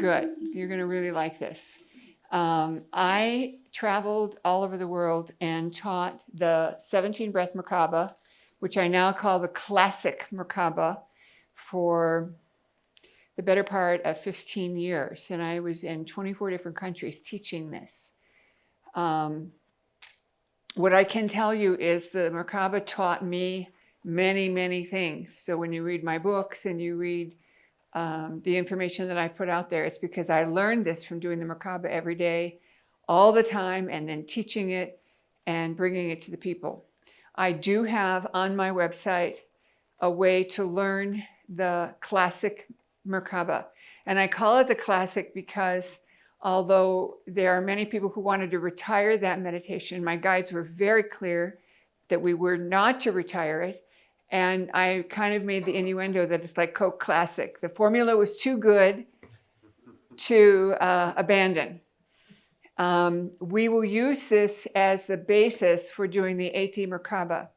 good. You're going to really like this. I traveled all over the world and taught the 17 breath MerKaBa, which I now call the classic MerKaBa, for the better part of 15 years. And I was in 24 different countries teaching this. What I can tell you is the MerKaBa taught me many, many things. So when you read my books and you read the information that I put out there, it's because I learned this from doing the MerKaBa every day, all the time, and then teaching it and bringing it to the people. I do have on my website a way to learn the classic MerKaBa. And I call it the classic because although there are many people who wanted to retire that meditation, my guides were very clear that we were not to retire it. And I kind of made the innuendo that it's like Coke Classic. The formula was too good to abandon. We will use this as the basis for doing the 8D MerKaBa.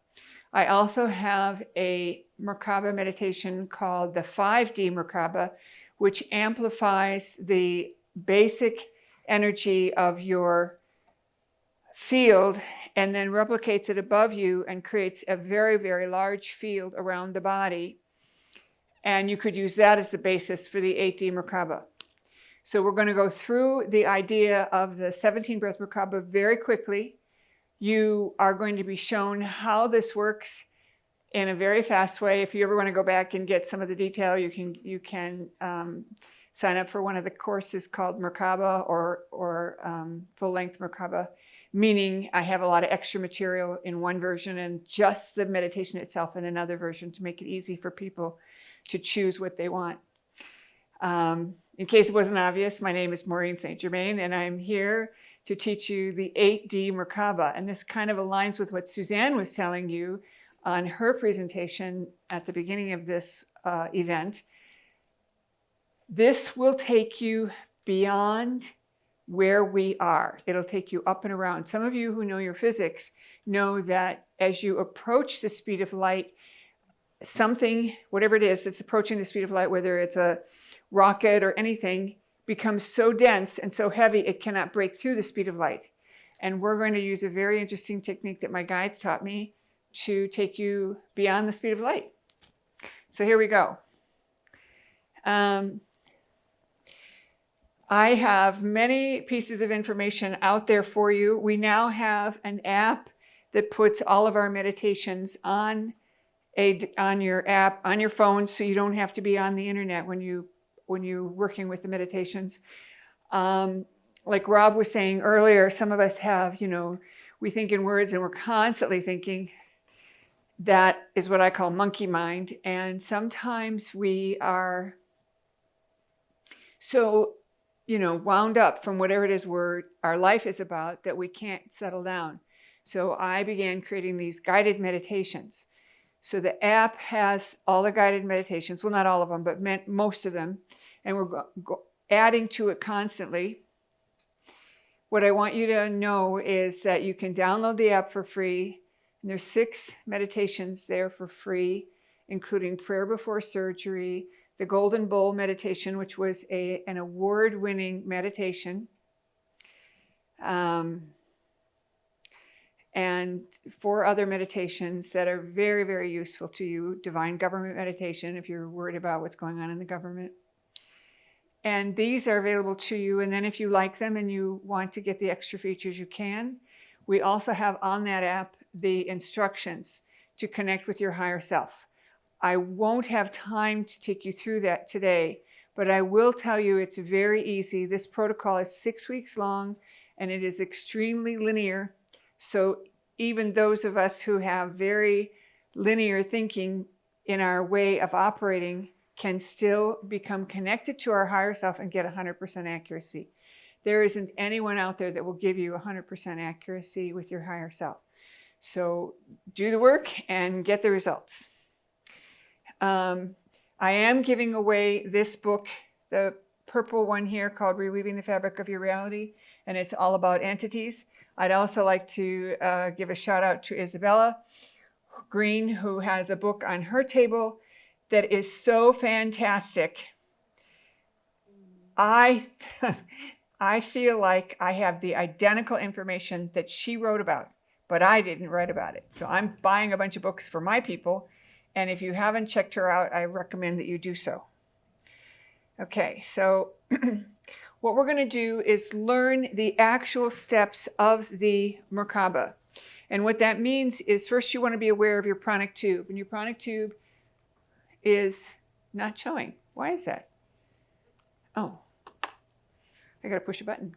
I also have a MerKaBa meditation called the 5D MerKaBa, which amplifies the basic energy of your field and then replicates it above you and creates a very, very large field around the body. And you could use that as the basis for the 8D MerKaBa. So we're going to go through the idea of the 17 breath MerKaBa very quickly. You are going to be shown how this works in a very fast way. If you ever want to go back and get some of the detail, you can sign up for one of the courses called MerKaBa or full-length MerKaBa, meaning I have a lot of extra material in one version and just the meditation itself in another version to make it easy for people to choose what they want. In case it wasn't obvious, my name is Maureen St. Germain, and I'm here to teach you the 8D MerKaBa. And this kind of aligns with what Suzanne was telling you on her presentation at the beginning of this event. This will take you beyond where we are. It'll take you up and around. Some of you who know your physics know that as you approach the speed of light, something, whatever it is that's approaching the speed of light, whether it's a rocket or anything, becomes so dense and so heavy it cannot break through the speed of light. And we're going to use a very interesting technique that my guides taught me to take you beyond the speed of light. So here we go. I have many pieces of information out there for you. We now have an app that puts all of our meditations on your app, on your phone, so you don't have to be on the internet when you're working with the meditations. Like Rob was saying earlier, some of us have, we think in words and we're constantly thinking. That is what I call monkey mind. And sometimes we are so wound up from whatever it is our life is about that we can't settle down. So I began creating these guided meditations. So the app has all the guided meditations, well, not all of them, but most of them. And we're adding to it constantly. What I want you to know is that you can download the app for free. And there's 6 meditations there for free, including prayer before surgery, the Golden Bowl meditation, which was an award-winning meditation, and 4 other meditations that are very, very useful to you. Divine Government meditation, if you're worried about what's going on in the government. And these are available to you. And then if you like them and you want to get the extra features, you can. We also have on that app the instructions to connect with your higher self. I won't have time to take you through that today, but I will tell you it's very easy. This protocol is 6 weeks long and it is extremely linear. So even those of us who have very linear thinking in our way of operating can still become connected to our higher self and get 100% accuracy. There isn't anyone out there that will give you 100% accuracy with your higher self. So do the work and get the results. I am giving away this book, the purple one here called Reweaving the Fabric of Your Reality, and it's all about entities. I'd also like to give a shout out to Isabella Green, who has a book on her table that is so fantastic. I feel like I have the identical information that she wrote about, but I didn't write about it. So I'm buying a bunch of books for my people. And if you haven't checked her out, I recommend that you do so. Okay, so what we're going to do is learn the actual steps of the MerKaBa. And what that means is first you want to be aware of your pranic tube. And your pranic tube is not showing. Why is that? Oh, I got to push a button.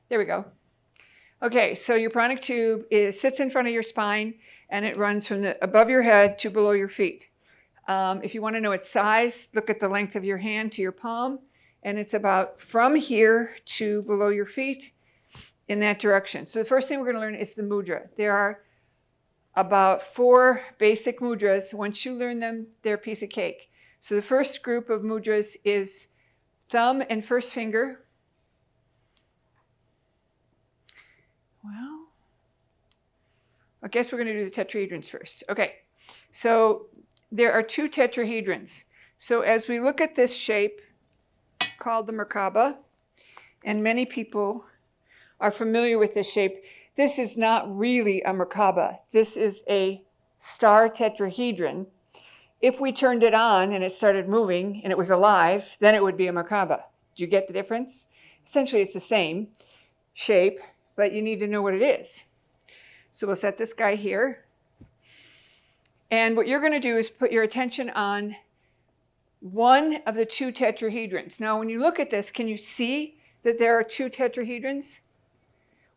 There we go. Okay, so your pranic tube sits in front of your spine, and it runs from above your head to below your feet. If you want to know its size, look at the length of your hand to your palm, and it's about from here to below your feet in that direction. So the first thing we're going to learn is the mudra. There are about 4 basic mudras. Once you learn them, they're a piece of cake. So the first group of mudras is thumb and first finger. Well, I guess we're going to do the tetrahedrons first. Okay, so there are 2 tetrahedrons. So as we look at this shape called the MerKaBa, and many people are familiar with this shape, this is not really a MerKaBa. This is a star tetrahedron. If we turned it on and it started moving and it was alive, then it would be a MerKaBa. Do you get the difference? Essentially, it's the same shape, but you need to know what it is. So we'll set this guy here. And what you're going to do is put your attention on one of the 2 tetrahedrons. Now, when you look at this, can you see that there are 2 tetrahedrons?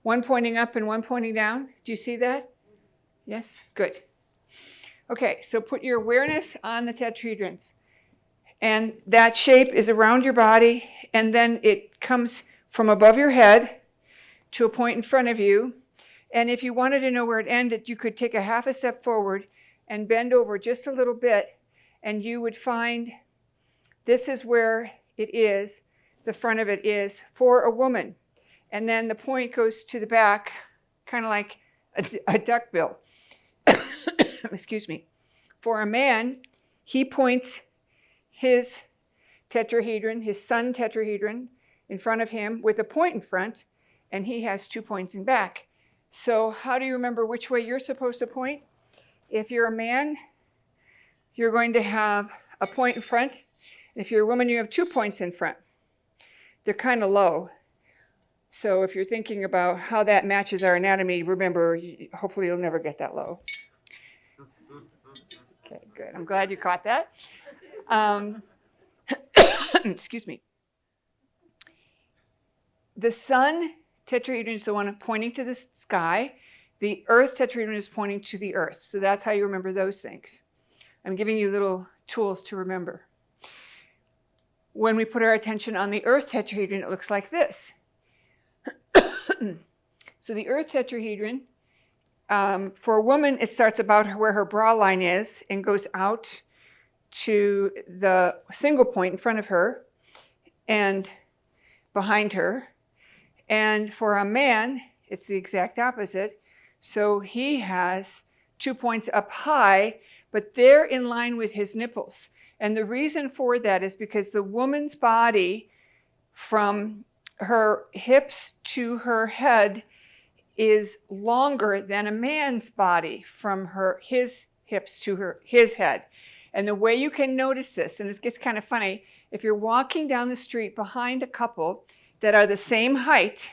One pointing up and one pointing down. Do you see that? Yes? Good. Okay, so put your awareness on the tetrahedrons. And that shape is around your body, and then it comes from above your head to a point in front of you. And if you wanted to know where it ended, you could take a half a step forward and bend over just a little bit, and you would find this is where it is, the front of it is, for a woman. And then the point goes to the back, kind of like a duckbill. Excuse me. For a man, he points his tetrahedron, his sun tetrahedron, in front of him with a point in front, and he has 2 points in back. So how do you remember which way you're supposed to point? If you're a man, you're going to have a point in front. If you're a woman, you have 2 points in front. They're kind of low. So if you're thinking about how that matches our anatomy, remember, hopefully you'll never get that low. Okay, good. I'm glad you caught that. Excuse me. The sun tetrahedron is the one pointing to the sky. The earth tetrahedron is pointing to the earth. So that's how you remember those things. I'm giving you little tools to remember. When we put our attention on the earth tetrahedron, it looks like this. So the earth tetrahedron, for a woman, it starts about where her bra line is and goes out to the single point in front of her and behind her. And for a man, it's the exact opposite. So he has 2 points up high, but they're in line with his nipples. And the reason for that is because the woman's body from her hips to her head is longer than a man's body from his hips to his head. And the way you can notice this, and it gets kind of funny, if you're walking down the street behind a couple that are the same height,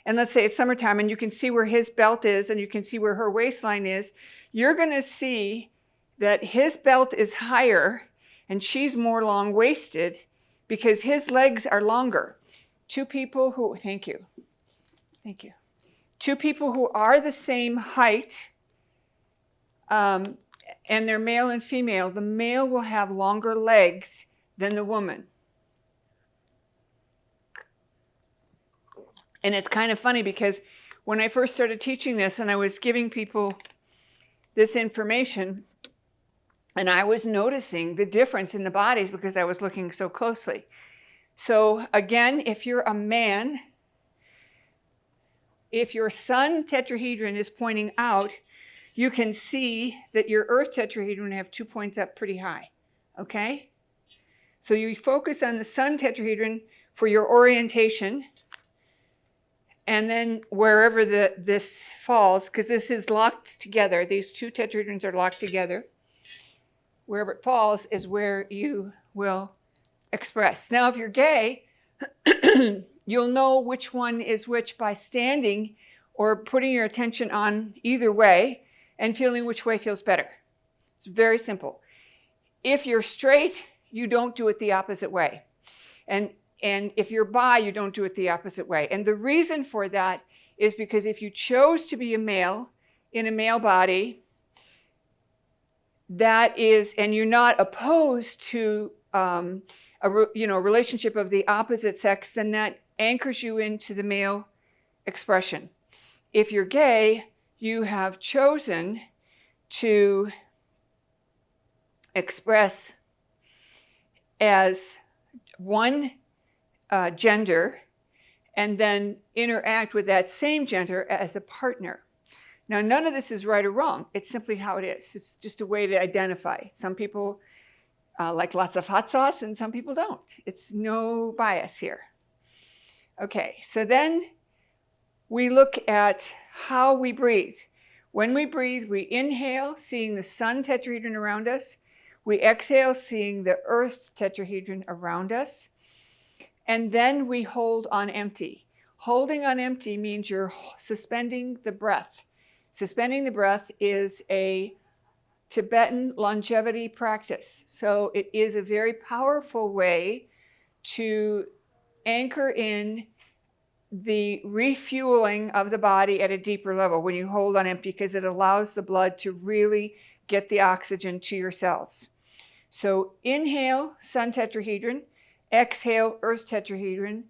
and let's say it's summertime and you can see where his belt is and you can see where her waistline is, you're going to see that his belt is higher and she's more long-waisted because his legs are longer. 2 people who, thank you. 2 people who are the same height, and they're male and female, the male will have longer legs than the woman. And it's kind of funny because when I first started teaching this and I was giving people this information, and I was noticing the difference in the bodies because I was looking so closely. So again, if you're a man, if your sun tetrahedron is pointing out, you can see that your earth tetrahedron have 2 points up pretty high, okay? So you focus on the sun tetrahedron for your orientation, and then wherever this falls, because this is locked together, these two tetrahedrons are locked together, wherever it falls is where you will express. Now, if you're gay, you'll know which one is which by standing or putting your attention on either way and feeling which way feels better. It's very simple. If you're straight, you don't do it the opposite way. And if you're bi, you don't do it the opposite way. And the reason for that is because if you chose to be a male in a male body, that is, and you're not opposed to a relationship of the opposite sex, then that anchors you into the male expression. If you're gay, you have chosen to express as one gender and then interact with that same gender as a partner. Now, none of this is right or wrong. It's simply how it is. It's just a way to identify. Some people like lots of hot sauce and some people don't. It's no bias here. Okay, so then we look at how we breathe. When we breathe, we inhale, seeing the sun tetrahedron around us. We exhale, seeing the earth tetrahedron around us. And then we hold on empty. Holding on empty means you're suspending the breath. Suspending the breath is a Tibetan longevity practice. So it is a very powerful way to anchor in the refueling of the body at a deeper level when you hold on empty, because it allows the blood to really get the oxygen to your cells. So inhale, sun tetrahedron. Exhale, earth tetrahedron.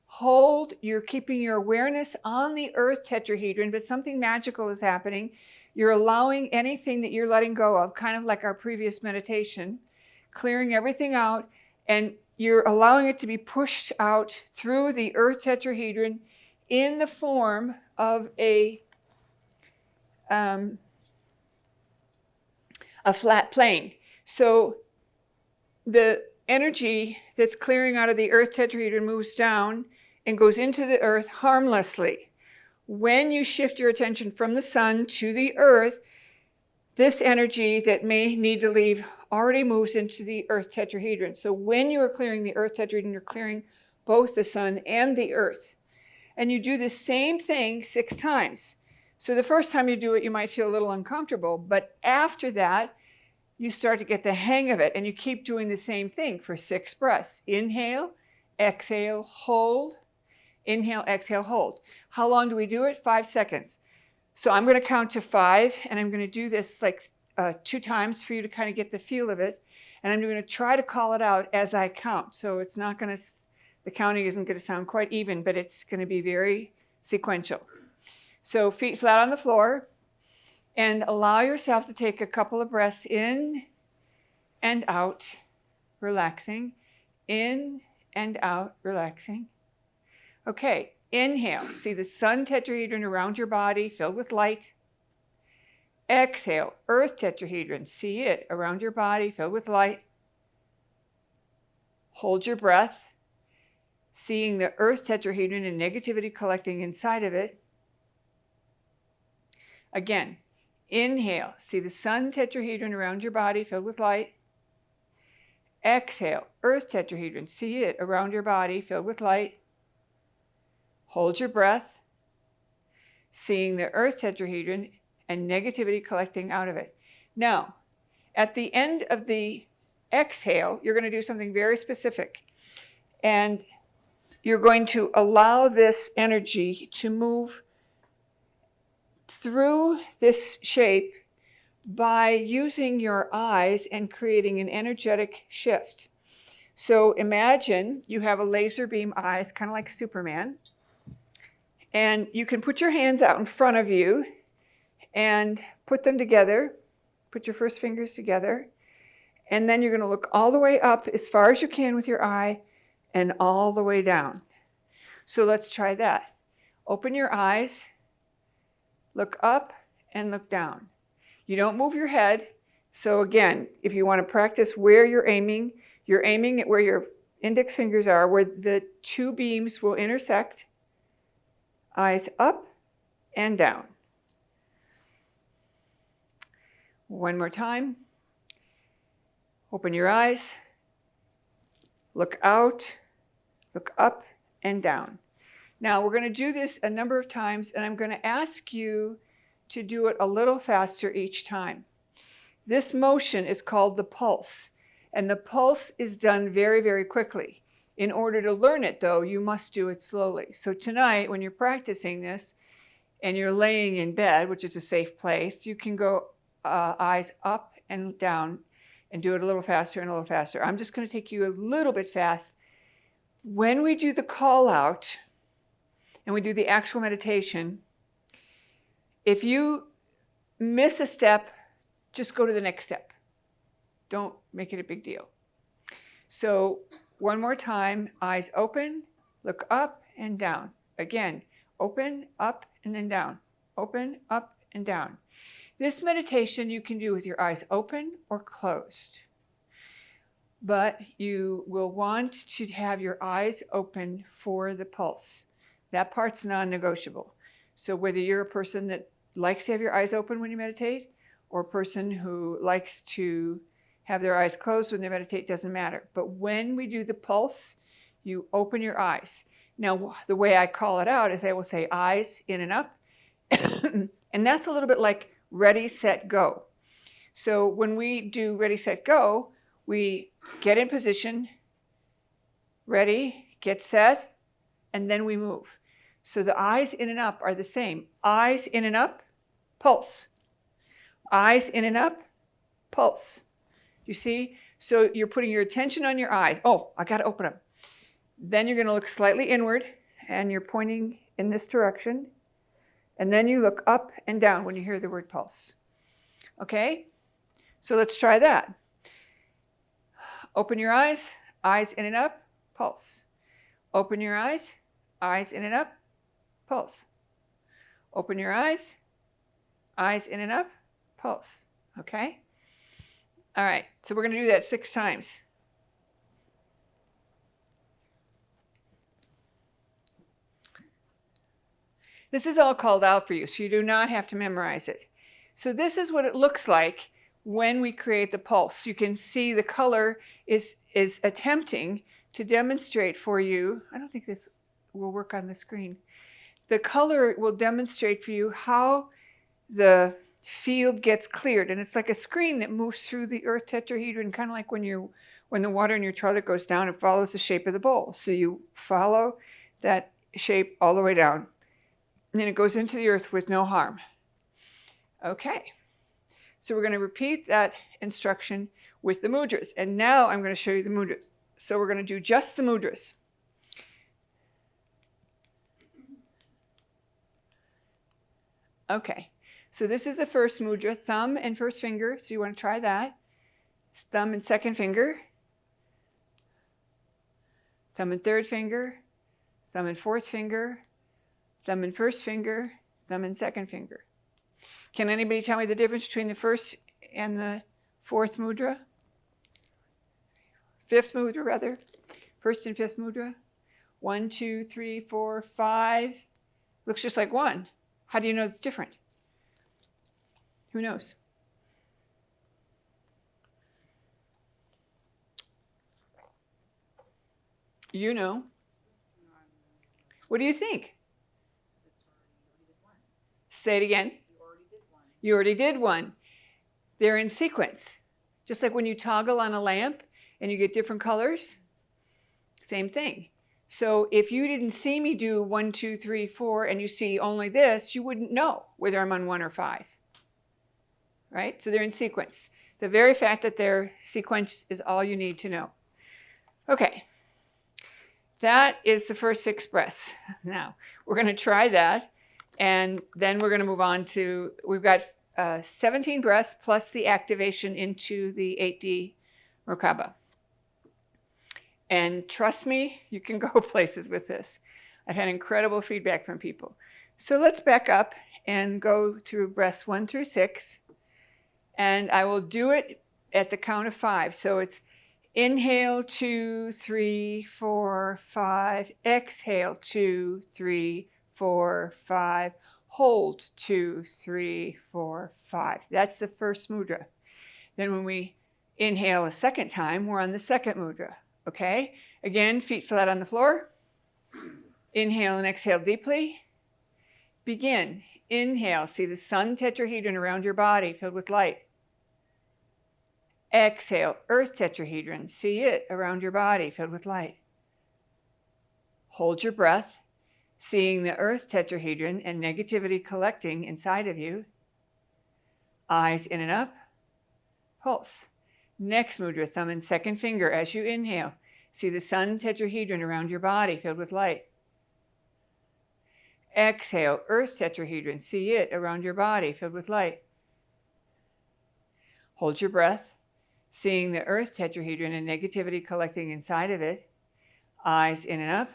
Hold, you're keeping your awareness on the earth tetrahedron, but something magical is happening. You're allowing anything that you're letting go of, kind of like our previous meditation, clearing everything out, and you're allowing it to be pushed out through the earth tetrahedron in the form of a flat plane. So the energy that's clearing out of the earth tetrahedron moves down and goes into the earth harmlessly. When you shift your attention from the sun to the earth, this energy that may need to leave already moves into the earth tetrahedron. So when you are clearing the earth tetrahedron, you're clearing both the sun and the earth. And you do the same thing 6 times. So the first time you do it, you might feel a little uncomfortable, but after that, you start to get the hang of it, and you keep doing the same thing for 6 breaths. Inhale, exhale, hold. Inhale, exhale, hold. How long do we do it? 5 seconds. So I'm going to count to 5, and I'm going to do this like 2 times for you to kind of get the feel of it. And I'm going to try to call it out as I count. So it's not going to, the counting isn't going to sound quite even, but it's going to be very sequential. So feet flat on the floor. And allow yourself to take a couple of breaths in and out, relaxing. In and out, relaxing. Okay, inhale. See the sun tetrahedron around your body filled with light. Exhale, earth tetrahedron. See it around your body filled with light. Hold your breath, seeing the earth tetrahedron and negativity collecting inside of it. Again. Inhale, see the sun tetrahedron around your body filled with light. Exhale, earth tetrahedron, see it around your body filled with light. Hold your breath, seeing the earth tetrahedron and negativity collecting out of it. Now, at the end of the exhale, you're going to do something very specific. And you're going to allow this energy to move through this shape by using your eyes and creating an energetic shift. So imagine you have a laser beam eyes, kind of like Superman, and you can put your hands out in front of you and put them together. Put your first fingers together, and then you're going to look all the way up as far as you can with your eye and all the way down. So let's try that. Open your eyes. Look up and look down. You don't move your head. So again, if you want to practice where you're aiming, You're aiming at where your index fingers are, where the two beams will intersect. Eyes up and down. One more time. Open your eyes. Look out. Look up and down. Now we're going to do this a number of times, and I'm going to ask you to do it a little faster each time. This motion is called the pulse, and the pulse is done very, very quickly. In order to learn it, though, you must do it slowly. So tonight, when you're practicing this and you're laying in bed, which is a safe place, you can go eyes up and down and do it a little faster and a little faster. I'm just going to take you a little bit fast. When we do the call out and we do the actual meditation, if you miss a step, just go to the next step. Don't make it a big deal. So one more time, eyes open, look up and down. Again, open, up, and then down. Open, up, and down. This meditation you can do with your eyes open or closed. But you will want to have your eyes open for the pulse. That part's non-negotiable. So whether you're a person that likes to have your eyes open when you meditate, or a person who likes to have their eyes closed when they meditate, doesn't matter. But when we do the pulse, you open your eyes. Now, the way I call it out is I will say eyes in and up. And that's a little bit like ready, set, go. So when we do ready, set, go, we get in position, ready, get set, and then we move. So the eyes in and up are the same. Eyes in and up, pulse. Eyes in and up, pulse. You see? So you're putting your attention on your eyes. Oh, I got to open them. Then you're going to look slightly inward, and you're pointing in this direction. And then you look up and down when you hear the word pulse. Okay? So let's try that. Open your eyes, eyes in and up, pulse. Open your eyes in and up, pulse. Open your eyes in and up, pulse. Okay? All right, so we're going to do that 6 times. This is all called out for you, so you do not have to memorize it. So this is what it looks like when we create the pulse. You can see the color is attempting to demonstrate for you. I don't think this will work on the screen. The color will demonstrate for you how the field gets cleared, and it's like a screen that moves through the earth tetrahedron, kind of like when the water in your toilet goes down, it follows the shape of the bowl. So you follow that shape all the way down, and then it goes into the earth with no harm. Okay, so we're going to repeat that instruction with the mudras, and now I'm going to show you the mudras. So we're going to do just the mudras. Okay. So this is the first mudra, thumb and first finger. So you want to try that. Thumb and second finger. Thumb and third finger. Thumb and fourth finger. Thumb and first finger. Thumb and second finger. Can anybody tell me the difference between the first and the fourth mudra? Fifth mudra, rather. First and fifth mudra. 1, 2, 3, 4, 5. Looks just like one. How do you know it's different? Who knows? You know. What do you think? Say it again. You already did one. They're in sequence. Just like when you toggle on a lamp and you get different colors. Same thing. So if you didn't see me do 1, 2, 3, 4, and you see only this, you wouldn't know whether I'm on 1 or 5. Right? So they're in sequence. The very fact that they're sequence is all you need to know. Okay. That is the first 6 breaths. Now, we're going to try that, and then we're going to move on to, we've got 17 breaths plus the activation into the 8D MerKaBa. And trust me, you can go places with this. I've had incredible feedback from people. So let's back up and go through breaths 1 through 6. And I will do it at the count of 5. So it's Inhale, 2, 3, 4, 5. Exhale, 2, 3, 4, 5. Hold, 2, 3, 4, 5. That's the first mudra. Then when we inhale a second time, we're on the second mudra. Okay? Again, feet flat on the floor. Inhale and exhale deeply. Begin. Inhale, see the sun tetrahedron around your body filled with light. Exhale, earth tetrahedron, see it around your body filled with light. Hold your breath, seeing the earth tetrahedron and negativity collecting inside of you. Eyes in and up. Pulse. Next mudra, thumb and second finger as you inhale. See the sun tetrahedron around your body filled with light. Exhale, earth tetrahedron, see it around your body filled with light. Hold your breath, seeing the earth tetrahedron and negativity collecting inside of it. Eyes in and up.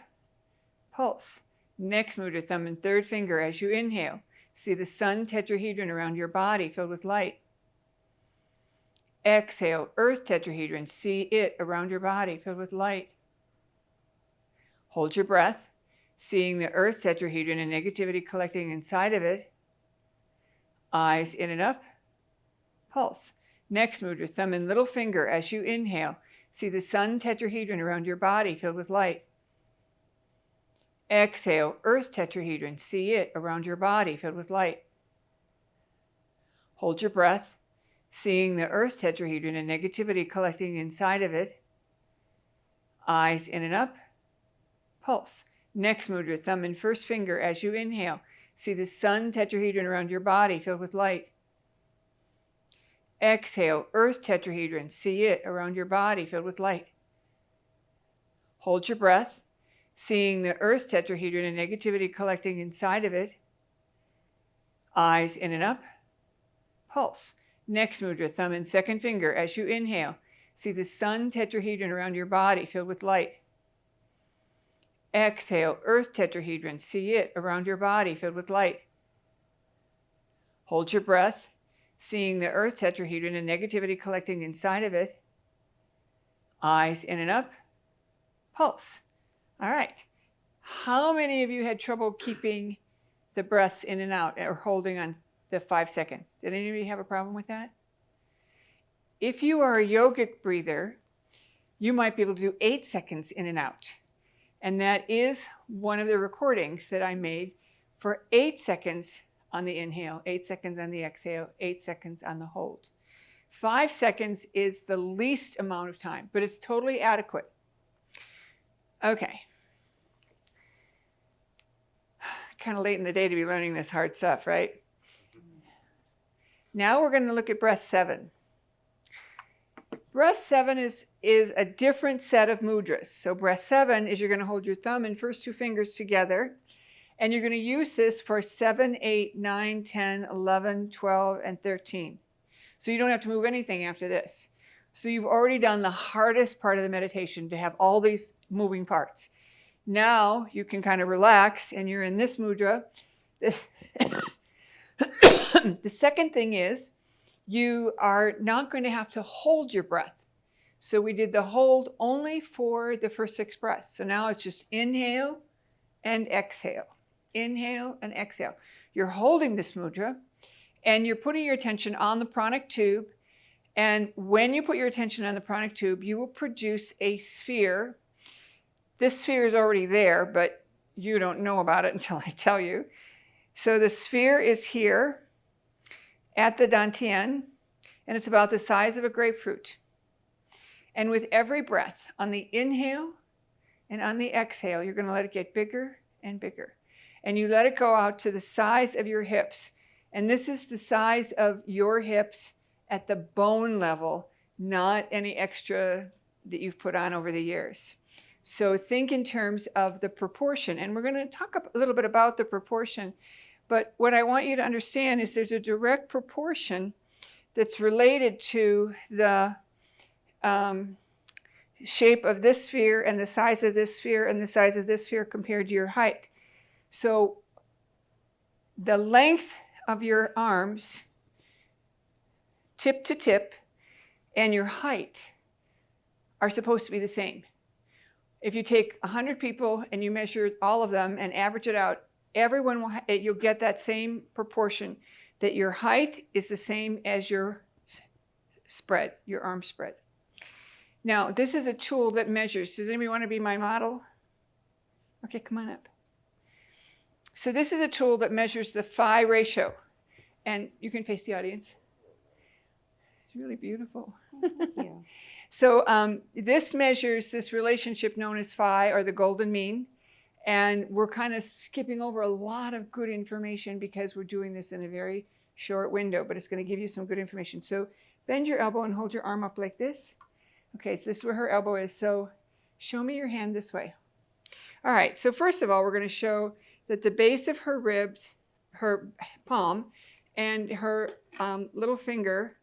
Pulse. Next mudra, thumb and third finger as you inhale. See the sun tetrahedron around your body filled with light. Exhale, earth tetrahedron, see it around your body filled with light. Hold your breath, seeing the earth tetrahedron and negativity collecting inside of it. Eyes in and up. Pulse. Next mudra, thumb and little finger as you inhale. See the sun tetrahedron around your body filled with light. Exhale, earth tetrahedron, see it around your body filled with light. Hold your breath, seeing the earth tetrahedron and negativity collecting inside of it. Eyes in and up. Pulse. Next mudra, thumb and first finger as you inhale. See the sun tetrahedron around your body filled with light. Exhale, earth tetrahedron, see it around your body filled with light. Hold your breath, seeing the earth tetrahedron and negativity collecting inside of it. Eyes in and up. Pulse. Next mudra, thumb and second finger as you inhale. See the sun tetrahedron around your body filled with light. Exhale, earth tetrahedron, see it around your body filled with light. Hold your breath, seeing the earth tetrahedron and negativity collecting inside of it. Eyes in and up. Pulse. All right. How many of you had trouble keeping the breaths in and out or holding on the 5 seconds? Did anybody have a problem with that? If you are a yogic breather, you might be able to do 8 seconds in and out. And that is one of the recordings that I made for 8 seconds on the inhale, 8 seconds on the exhale, 8 seconds on the hold. 5 seconds is the least amount of time, but it's totally adequate. Okay. Kind of late in the day to be learning this hard stuff, right? Now we're going to look at breath 7. Breath 7 is a different set of mudras. So breath 7 is you're going to hold your thumb and first 2 fingers together, and you're going to use this for 7, 8, 9, 10, 11, 12, and 13. So you don't have to move anything after this. So you've already done the hardest part of the meditation, to have all these moving parts. Now you can kind of relax, and you're in this mudra. The second thing is, you are not going to have to hold your breath. So we did the hold only for the first 6 breaths. So now it's just inhale and exhale. Inhale and exhale. You're holding this mudra, and you're putting your attention on the pranic tube. And when you put your attention on the pranic tube, you will produce a sphere. This sphere is already there, but you don't know about it until I tell you. So the sphere is here at the dantian, and it's about the size of a grapefruit. And with every breath, on the inhale and on the exhale, you're going to let it get bigger and bigger. And you let it go out to the size of your hips. And this is the size of your hips at the bone level, not any extra that you've put on over the years. So think in terms of the proportion. And we're going to talk a little bit about the proportion. But what I want you to understand is there's a direct proportion that's related to the shape of this sphere and the size of this sphere and the size of this sphere compared to your height. So the length of your arms, tip to tip, and your height are supposed to be the same. If you take 100 people and you measure all of them and average it out, everyone will you'll get that same proportion, that your height is the same as your spread, your arm spread. Now, this is a tool that measures. Does anybody want to be my model? Okay, come on up. So this is a tool that measures the phi ratio. And you can face the audience. It's really beautiful. Yeah. So this measures this relationship known as phi, or the golden mean. And we're kind of skipping over a lot of good information because we're doing this in a very short window, but it's going to give you some good information. So bend your elbow and hold your arm up like this. Okay, so this is where her elbow is. So show me your hand this way. All right, so first of all, we're going to show that the base of her ribs, her palm, and her little finger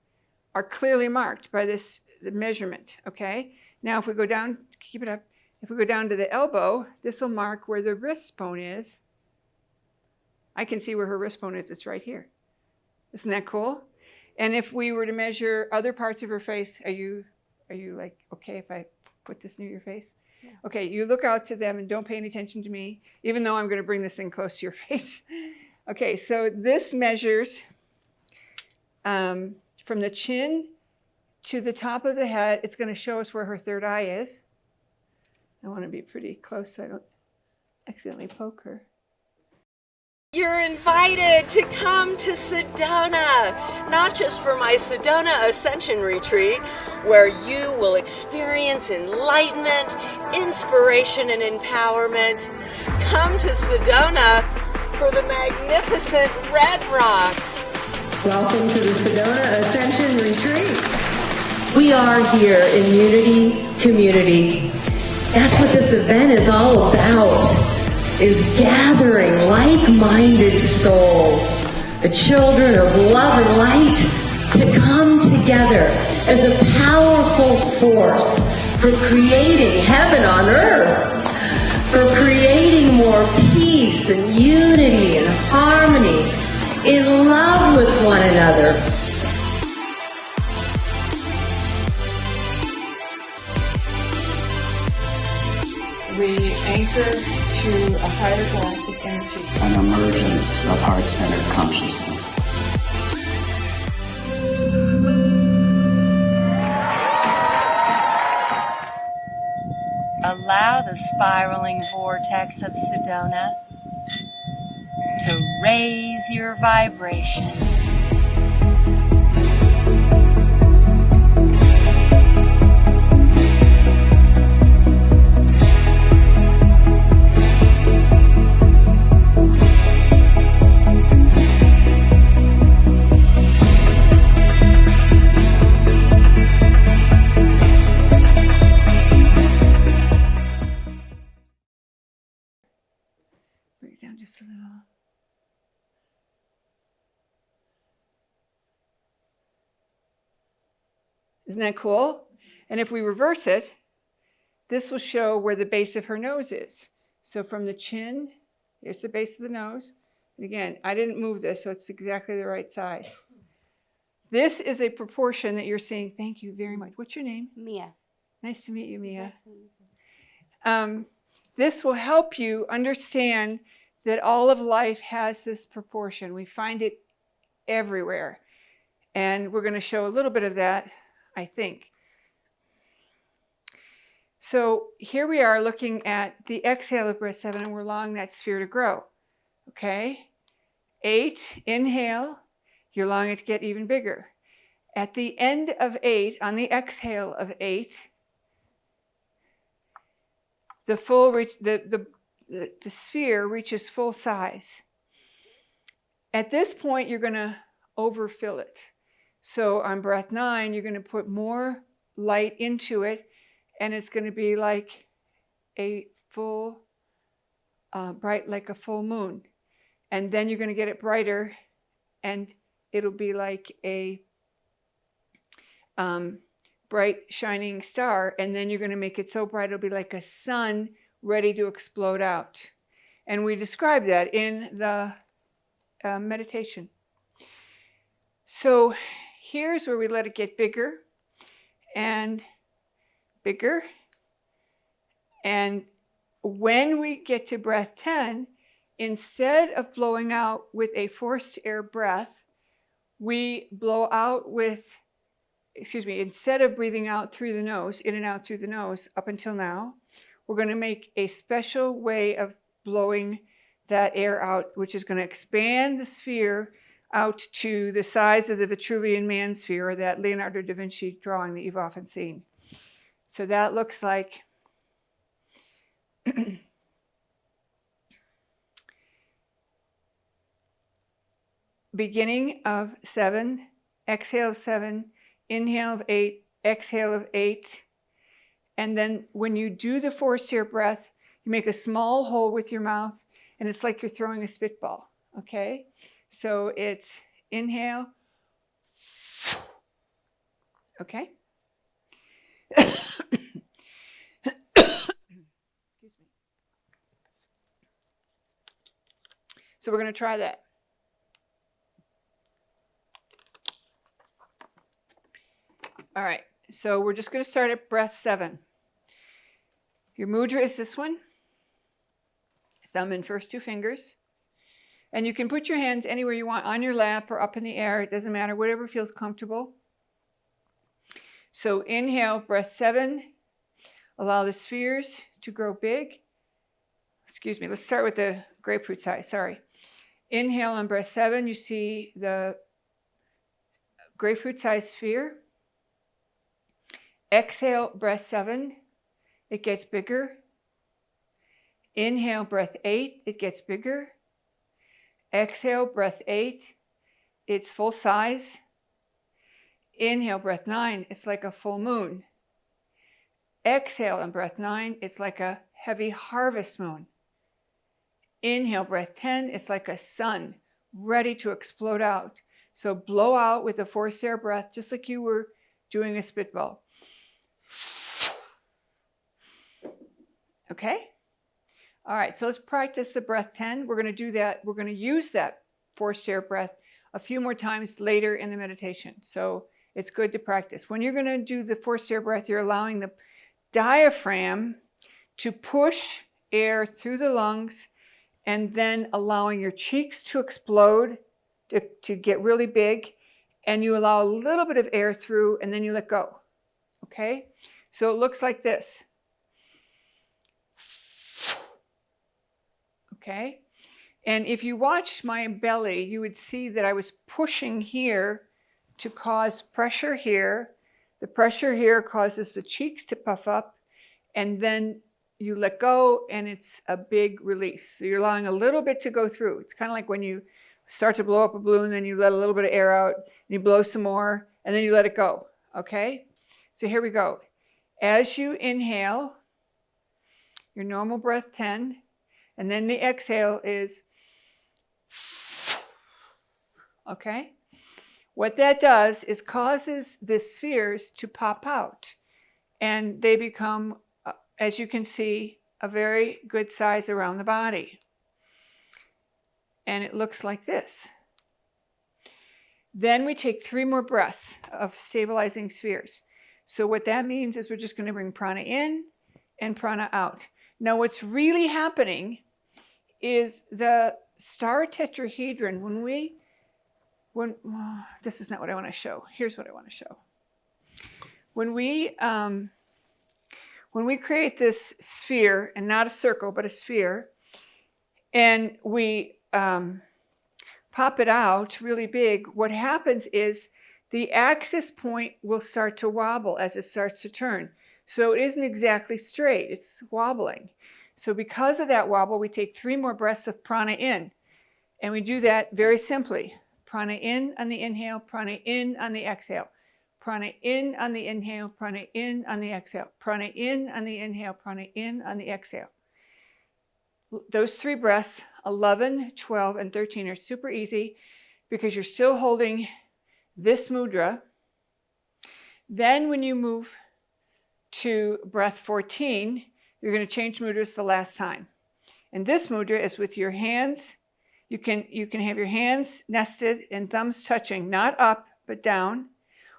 are clearly marked by this measurement, okay? Now, if we go down, keep it up. If we go down to the elbow, this will mark where the wrist bone is. I can see where her wrist bone is. It's right here. Isn't that cool? And if we were to measure other parts of her face, are you like, okay if I put this near your face? Yeah. Okay, you look out to them and don't pay any attention to me, even though I'm going to bring this thing close to your face. Okay, so this measures from the chin to the top of the head. It's going to show us where her third eye is. I want to be pretty close so I don't accidentally poke her. You're invited to come to Sedona, not just for my Sedona Ascension Retreat, where you will experience enlightenment, inspiration, and empowerment. Come to Sedona for the magnificent Red Rocks. Welcome to the Sedona Ascension Retreat. We are here in unity, community. That's what this event is all about. Is gathering like-minded souls, the children of love and light, to come together as a powerful force for creating heaven on earth, for creating more peace and unity and harmony, in love with one another. We anchor to a higher galactic energy. An emergence of heart-centered consciousness. Allow the spiraling vortex of Sedona to raise your vibration. Bring it down just a little. Isn't that cool? And if we reverse it, this will show where the base of her nose is. So from the chin, here's the base of the nose. And again, I didn't move this, so it's exactly the right size. This is a proportion that you're seeing. Thank you very much. What's your name? Mia. Nice to meet you, Mia. This will help you understand that all of life has this proportion. We find it everywhere. And we're going to show a little bit of that, I think. So here we are looking at the exhale of breath 7, and we're allowing that sphere to grow. Okay? 8, inhale. You're allowing it to get even bigger. At the end of 8, on the exhale of 8, the sphere reaches full size. At this point, you're going to overfill it. So on breath 9, you're going to put more light into it, and it's going to be like a full, bright like a full moon. And then you're going to get it brighter, and it'll be like a bright shining star. And then you're going to make it so bright it'll be like a sun ready to explode out. And we describe that in the meditation. So here's where we let it get bigger. And bigger. And when we get to breath 10, instead of blowing out with a forced air breath, we blow out with, instead of breathing out through the nose, in and out through the nose up until now, we're going to make a special way of blowing that air out, which is going to expand the sphere out to the size of the Vitruvian Man sphere, or that Leonardo da Vinci drawing that you've often seen. So that looks like beginning of 7, exhale of 7, inhale of 8, exhale of 8. And then when you do the forced air breath, you make a small hole with your mouth, and it's like you're throwing a spitball, okay? So it's inhale, okay? Excuse me. So we're going to try that. All right, so we're just going to start at breath 7. Your mudra is this one. Thumb and first 2 fingers. And you can put your hands anywhere you want, on your lap or up in the air. It doesn't matter, whatever feels comfortable. So inhale, breath 7. Allow the spheres to grow big. Excuse me, let's start with the grapefruit size, sorry. Inhale on breath 7, you see the grapefruit size sphere. Exhale, breath 7, it gets bigger. Inhale, breath 8, it gets bigger. Exhale, breath 8, it's full size. Inhale, breath 9, it's like a full moon. Exhale on breath 9, it's like a heavy harvest moon. Inhale, breath 10, it's like a sun ready to explode out. So blow out with a forced air breath, just like you were doing a spitball. Okay? All right, so let's practice the breath 10. We're going to do that. We're going to use that forced air breath a few more times later in the meditation. So it's good to practice. When you're going to do the forced air breath, you're allowing the diaphragm to push air through the lungs, and then allowing your cheeks to explode, to get really big, and you allow a little bit of air through, and then you let go. Okay? So it looks like this. Okay? And if you watched my belly, you would see that I was pushing here to cause pressure here. The pressure here causes the cheeks to puff up, and then you let go, and it's a big release. So you're allowing a little bit to go through. It's kind of like when you start to blow up a balloon, then you let a little bit of air out, and you blow some more, and then you let it go. Okay? So here we go. As you inhale, your normal breath 10, and then the exhale is, okay? What that does is causes the spheres to pop out, and they become, as you can see, a very good size around the body. And it looks like this. Then we take 3 more breaths of stabilizing spheres. So what that means is we're just going to bring prana in and prana out. Now what's really happening is the star tetrahedron, this is not what I want to show. Here's what I want to show. When we create this sphere, and not a circle, but a sphere, and we pop it out really big, what happens is the axis point will start to wobble as it starts to turn. So it isn't exactly straight, it's wobbling. So because of that wobble, we take 3 more breaths of prana in. And we do that very simply. Prana in on the inhale, prana in on the exhale. Prana in on the inhale, prana in on the exhale. Prana in on the inhale, prana in on the exhale. Those 3 breaths, 11, 12, and 13 are super easy because you're still holding this mudra. Then when you move to breath 14, you're going to change mudras the last time. And this mudra is with your hands. You can have your hands nested and thumbs touching, not up, but down.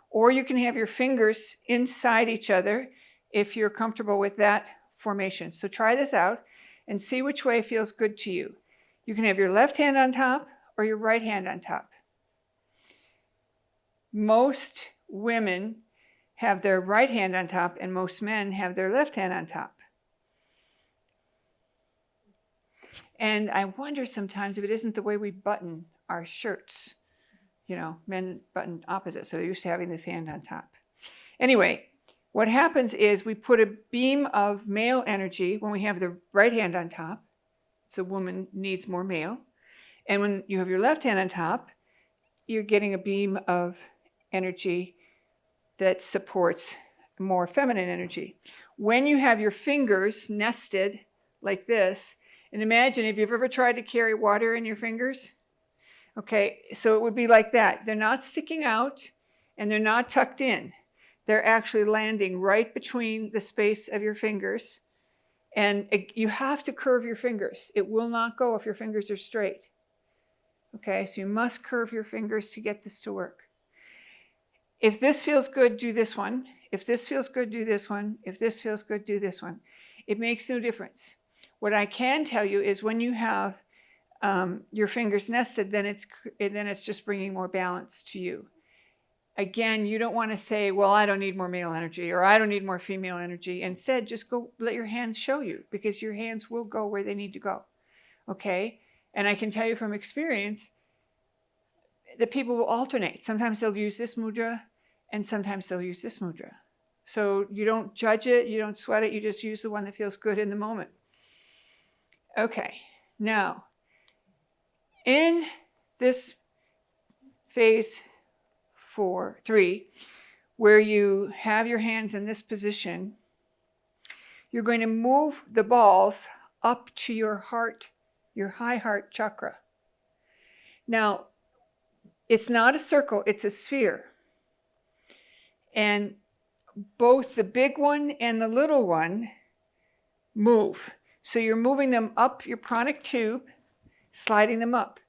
Or you can have your fingers inside each other if you're comfortable with that formation. So try this out and see which way feels good to you. You can have your left hand on top or your right hand on top. Most women have their right hand on top and most men have their left hand on top. And I wonder sometimes if it isn't the way we button our shirts. You know, men button opposite, so they're used to having this hand on top. Anyway, what happens is we put a beam of male energy when we have the right hand on top. So a woman needs more male. And when you have your left hand on top, you're getting a beam of energy that supports more feminine energy. When you have your fingers nested like this, and imagine if you've ever tried to carry water in your fingers. Okay, so it would be like that. They're not sticking out and they're not tucked in. They're actually landing right between the space of your fingers. And you have to curve your fingers. It will not go if your fingers are straight. Okay, so you must curve your fingers to get this to work. If this feels good, do this one. If this feels good, do this one. If this feels good, do this one. It makes no difference. What I can tell you is when you have your fingers nested, then it's just bringing more balance to you. Again, you don't want to say, well, I don't need more male energy or I don't need more female energy. Instead, just go let your hands show you, because your hands will go where they need to go. Okay? And I can tell you from experience that people will alternate. Sometimes they'll use this mudra and sometimes they'll use this mudra. So you don't judge it, you don't sweat it, you just use the one that feels good in the moment. Okay, now, in this phase 3, where you have your hands in this position, you're going to move the balls up to your heart, your high heart chakra. Now, it's not a circle, it's a sphere. And both the big one and the little one move. So you're moving them up your pranic tube, sliding them up.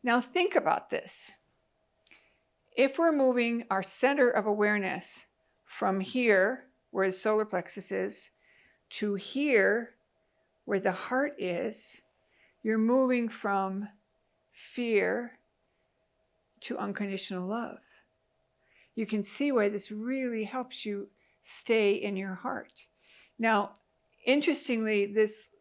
Now think about this. If we're moving our center of awareness from here, where the solar plexus is, to here, where the heart is, you're moving from fear to unconditional love. You can see why this really helps you stay in your heart. Now, interestingly,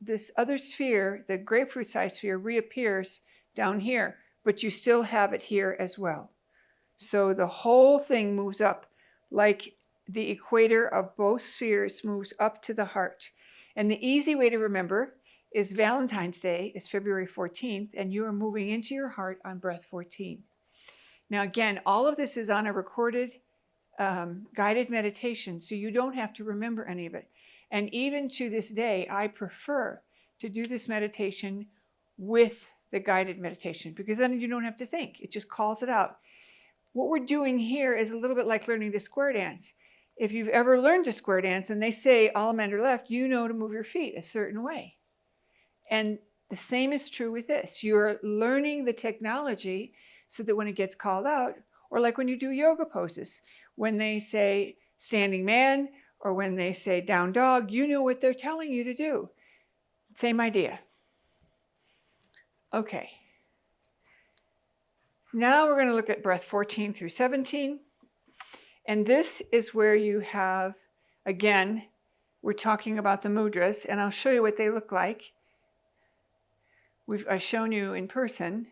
this other sphere, the grapefruit-sized sphere, reappears down here, but you still have it here as well. So the whole thing moves up, like the equator of both spheres moves up to the heart. And the easy way to remember is Valentine's Day is February 14th, and you are moving into your heart on breath 14. Now again, all of this is on a recorded, guided meditation, so you don't have to remember any of it. And even to this day, I prefer to do this meditation with the guided meditation, because then you don't have to think. It just calls it out. What we're doing here is a little bit like learning to square dance. If you've ever learned to square dance and they say all men are left, you know to move your feet a certain way. And the same is true with this. You're learning the technology so that when it gets called out, or like when you do yoga poses, when they say standing man or when they say down dog, you know what they're telling you to do. Same idea. Okay. Now we're going to look at breath 14 through 17. And this is where you have, again, we're talking about the mudras, and I'll show you what they look like. I've shown you in person,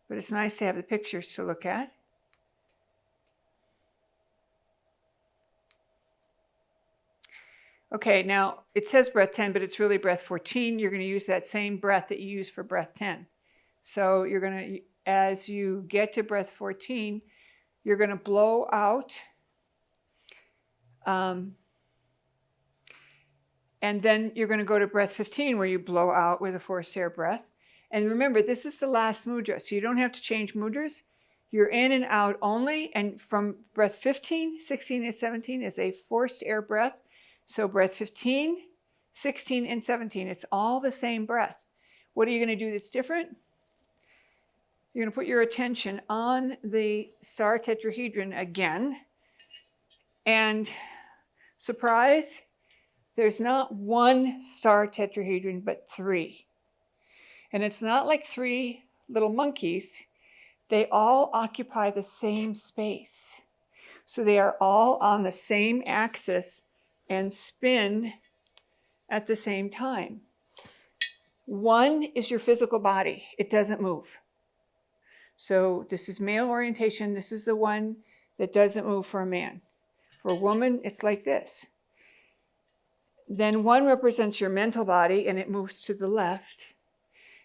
but it's nice to have the pictures to look at. Okay, now it says breath 10, but it's really breath 14. You're going to use that same breath that you use for breath 10. So you're going to, as you get to breath 14, you're going to blow out. And then you're going to go to breath 15, where you blow out with a forced air breath. And remember, this is the last mudra, so you don't have to change mudras. You're in and out only. And from breath 15, 16, and 17 is a forced air breath. So breath 15, 16, and 17, it's all the same breath. What are you going to do that's different? You're going to put your attention on the star tetrahedron again. And surprise, there's not one star tetrahedron, but 3. And it's not like 3 little monkeys. They all occupy the same space. So they are all on the same axis and spin at the same time. 1 is your physical body. It doesn't move. So this is male orientation. This is the one that doesn't move for a man. For a woman, it's like this. Then 1 represents your mental body, and it moves to the left.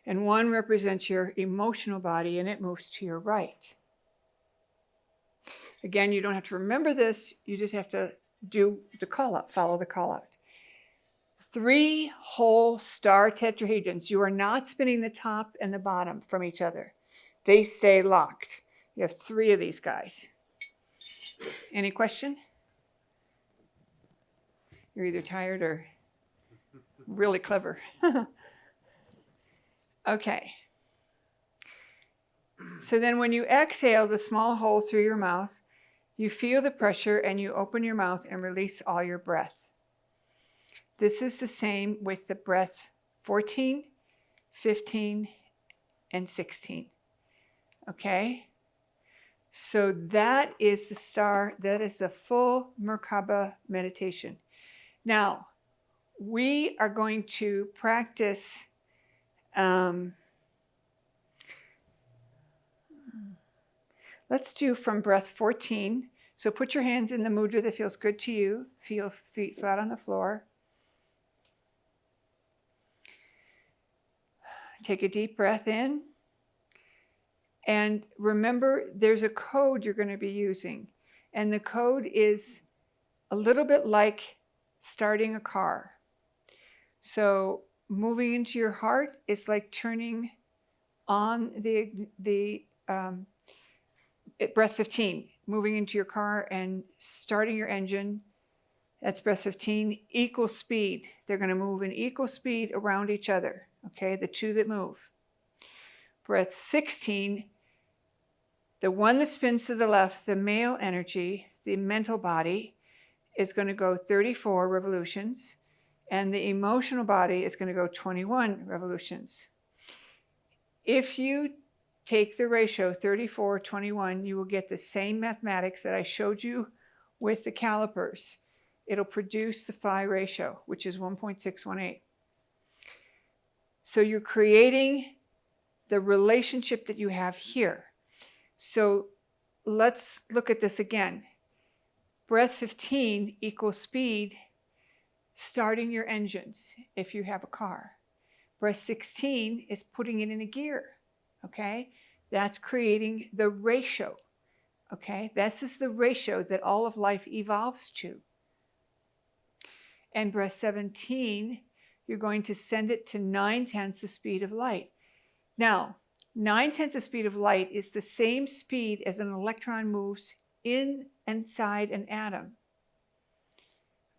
And 1 represents your emotional body, and it moves to your right. Again, you don't have to remember this. You just have to do the call-out, follow the call-out. 3 whole star tetrahedrons. You are not spinning the top and the bottom from each other. They stay locked. You have 3 of these guys. Any question? You're either tired or really clever. Okay. So then when you exhale the small hole through your mouth, you feel the pressure and you open your mouth and release all your breath. This is the same with the breath 14, 15, and 16. Okay? So that is the star, that is the full MerKaBa meditation. Now, we are going to practice let's do from breath 14. So put your hands in the mudra that feels good to you. Feel feet flat on the floor. Take a deep breath in. And remember, there's a code you're going to be using. And the code is a little bit like starting a car. So moving into your heart is like turning on the breath 15, moving into your car and starting your engine. That's breath 15, equal speed. They're going to move in equal speed around each other, okay, the 2 that move. Breath 16, the one that spins to the left, the male energy, the mental body, is going to go 34 revolutions, and the emotional body is going to go 21 revolutions. If you take the ratio 34-21, you will get the same mathematics that I showed you with the calipers. It'll produce the phi ratio, which is 1.618. So you're creating the relationship that you have here. So let's look at this again. Breath 15 equals speed, starting your engines if you have a car. Breath 16 is putting it in a gear, okay? That's creating the ratio, okay? This is the ratio that all of life evolves to. And breath 17, you're going to send it to 9/10 the speed of light. Now, 9/10 the speed of light is the same speed as an electron moves inside an atom.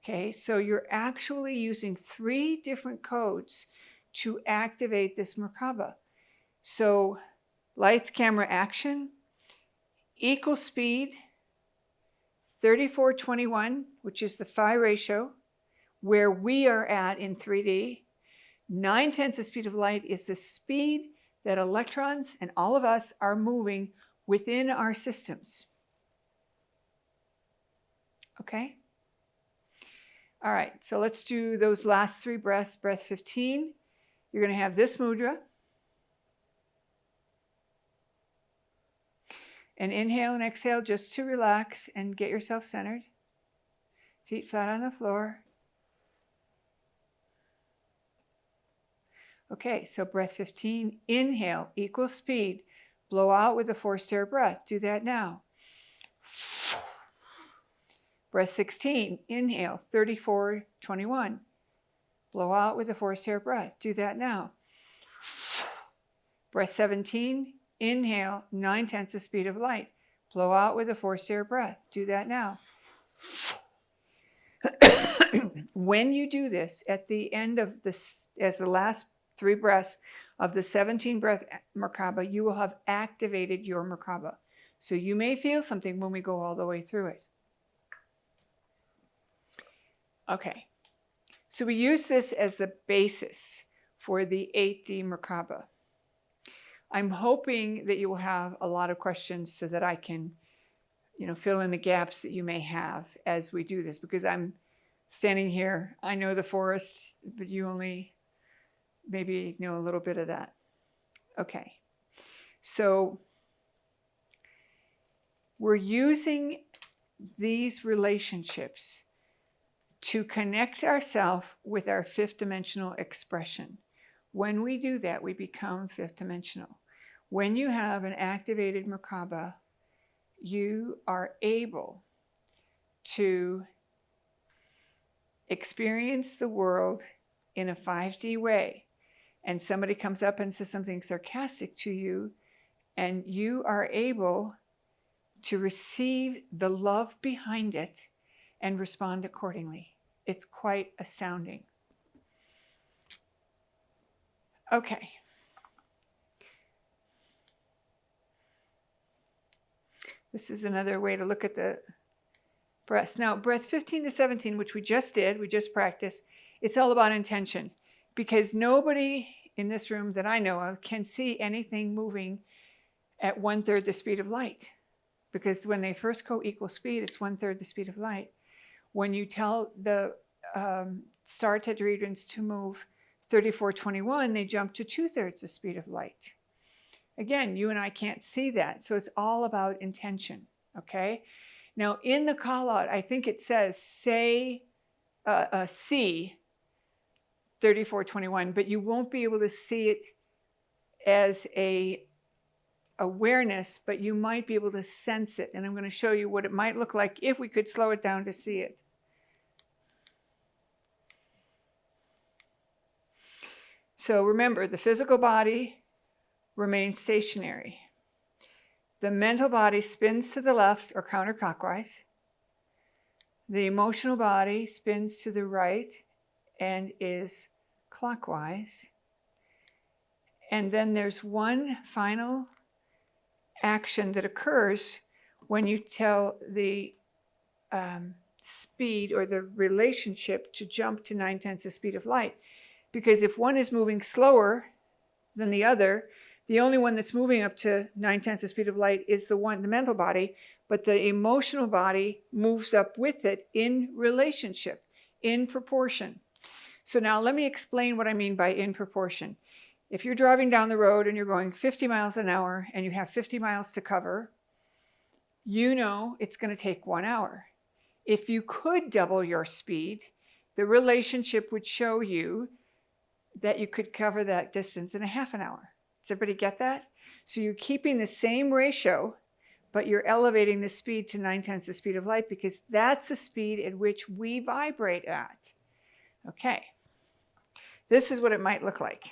Okay, so you're actually using 3 different codes to activate this MerKaBa. So lights, camera, action, equal speed, 34-21, which is the phi ratio, where we are at in 3D. 9/10 the speed of light is the speed that electrons and all of us are moving within our systems. Okay? All right, so let's do those last 3 breaths. Breath 15, you're going to have this mudra. And inhale and exhale just to relax and get yourself centered. Feet flat on the floor. Okay, so breath 15, inhale, equal speed. Blow out with a forced air breath. Do that now. Breath 16, inhale, 34-21. Blow out with a forced air breath. Do that now. Breath 17, inhale, 9/10 the speed of light. Blow out with a forced air breath. Do that now. When you do this at the end of this, as the last 3 breaths of the 17 breath MerKaBa, you will have activated your MerKaBa. So you may feel something when we go all the way through it. Okay, So we use this as the basis for the 8D MerKaBa. I'm hoping that you will have a lot of questions so that I can, fill in the gaps that you may have as we do this, because I'm standing here. I know the forest, but you only maybe know a little bit of that. Okay. So we're using these relationships to connect ourselves with our fifth dimensional expression. When we do that, we become fifth dimensional. When you have an activated MerKaBa, you are able to experience the world in a 5D way. And somebody comes up and says something sarcastic to you, and you are able to receive the love behind it and respond accordingly. It's quite astounding. Okay. This is another way to look at the breaths. Now, breath 15 to 17, which we just did, we just practiced, it's all about intention, because nobody in this room that I know of can see anything moving at 1/3 the speed of light. Because when they first go equal speed, it's 1/3 the speed of light. When you tell the star tetrahedrons to move 3421, they jump to 2/3 the speed of light. Again, you and I can't see that. So it's all about intention, okay? Now, in the call out, I think it says, see 3421, but you won't be able to see it as a awareness, but you might be able to sense it. And I'm going to show you what it might look like if we could slow it down to see it. So remember, the physical body remains stationary. The mental body spins to the left or counterclockwise. The emotional body spins to the right and is clockwise. And then there's one final action that occurs when you tell the speed or the relationship to jump to 9/10 the speed of light. Because if one is moving slower than the other, the only one that's moving up to 9/10 the speed of light is the mental body, but the emotional body moves up with it in relationship, in proportion. So now let me explain what I mean by in proportion. If you're driving down the road and you're going 50 miles an hour and you have 50 miles to cover, you know it's going to take 1 hour. If you could double your speed, the relationship would show you that you could cover that distance in a half an hour. Does everybody get that? So you're keeping the same ratio, but you're elevating the speed to 9/10 the speed of light, because that's the speed at which we vibrate at. Okay. This is what it might look like.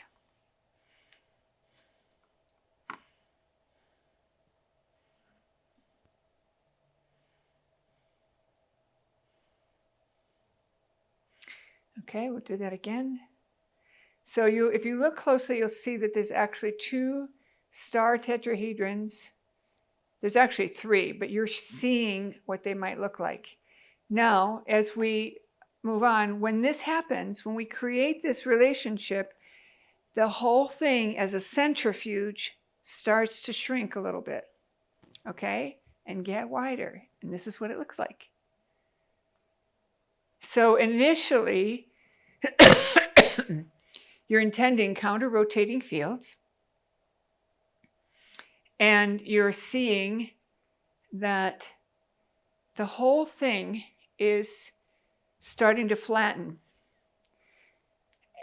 Okay, we'll do that again. So if you look closely, you'll see that there's actually 2 star tetrahedrons. There's actually 3, but you're seeing what they might look like. Now, as we move on, when this happens, when we create this relationship, the whole thing as a centrifuge starts to shrink a little bit, okay, and get wider. And this is what it looks like. So initially, you're intending counter-rotating fields, and you're seeing that the whole thing is starting to flatten.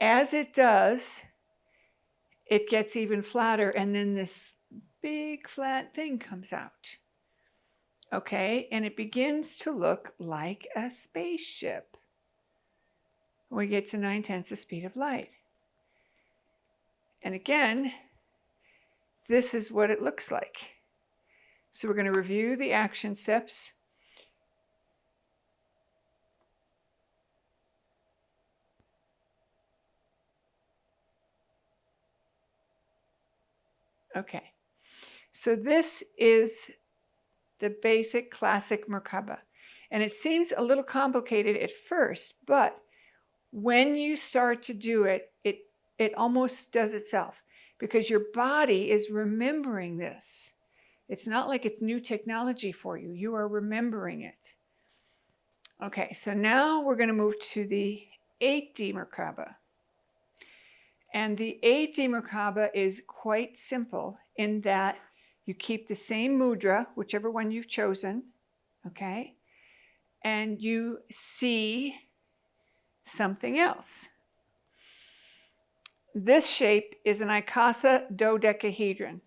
As it does, it gets even flatter, and then this big flat thing comes out. Okay, and it begins to look like a spaceship. We get to 9/10 the speed of light. And again, this is what it looks like. So we're going to review the action steps. Okay, so this is the basic classic MerKaBa. And it seems a little complicated at first, but when you start to do it, it almost does itself because your body is remembering this. It's not like it's new technology for you. You are remembering it. Okay, so now we're going to move to the 8D MerKaBa. And the 8D MerKaBa is quite simple in that you keep the same mudra, whichever one you've chosen, okay? And you see something else. This shape is an Icosahedron.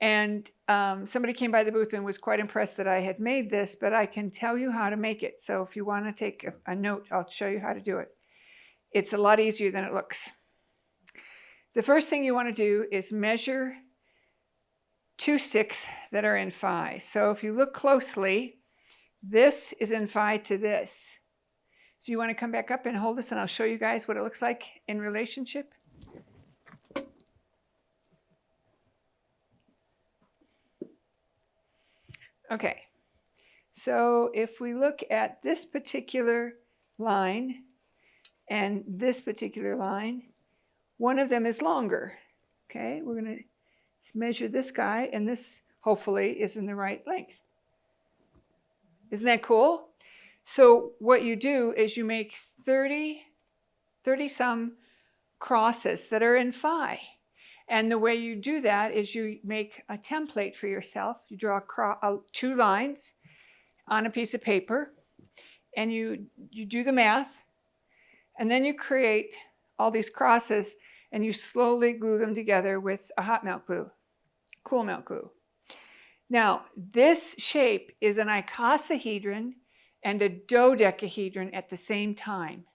And somebody came by the booth and was quite impressed that I had made this, but I can tell you how to make it. So if you want to take a note, I'll show you how to do it. It's a lot easier than it looks. The first thing you want to do is measure 2 sticks that are in phi. So if you look closely, this is in phi to this. So you want to come back up and hold this, and I'll show you guys what it looks like in relationship. Okay, so if we look at this particular line and this particular line, one of them is longer. Okay, we're going to measure this guy, and this hopefully is in the right length. Isn't that cool? So what you do is you make 30 some crosses that are in phi. And the way you do that is you make a template for yourself. You draw 2 lines on a piece of paper, and you do the math, and then you create all these crosses, and you slowly glue them together with a hot melt glue, cool melt glue. Now, this shape is an icosahedron and a dodecahedron at the same time.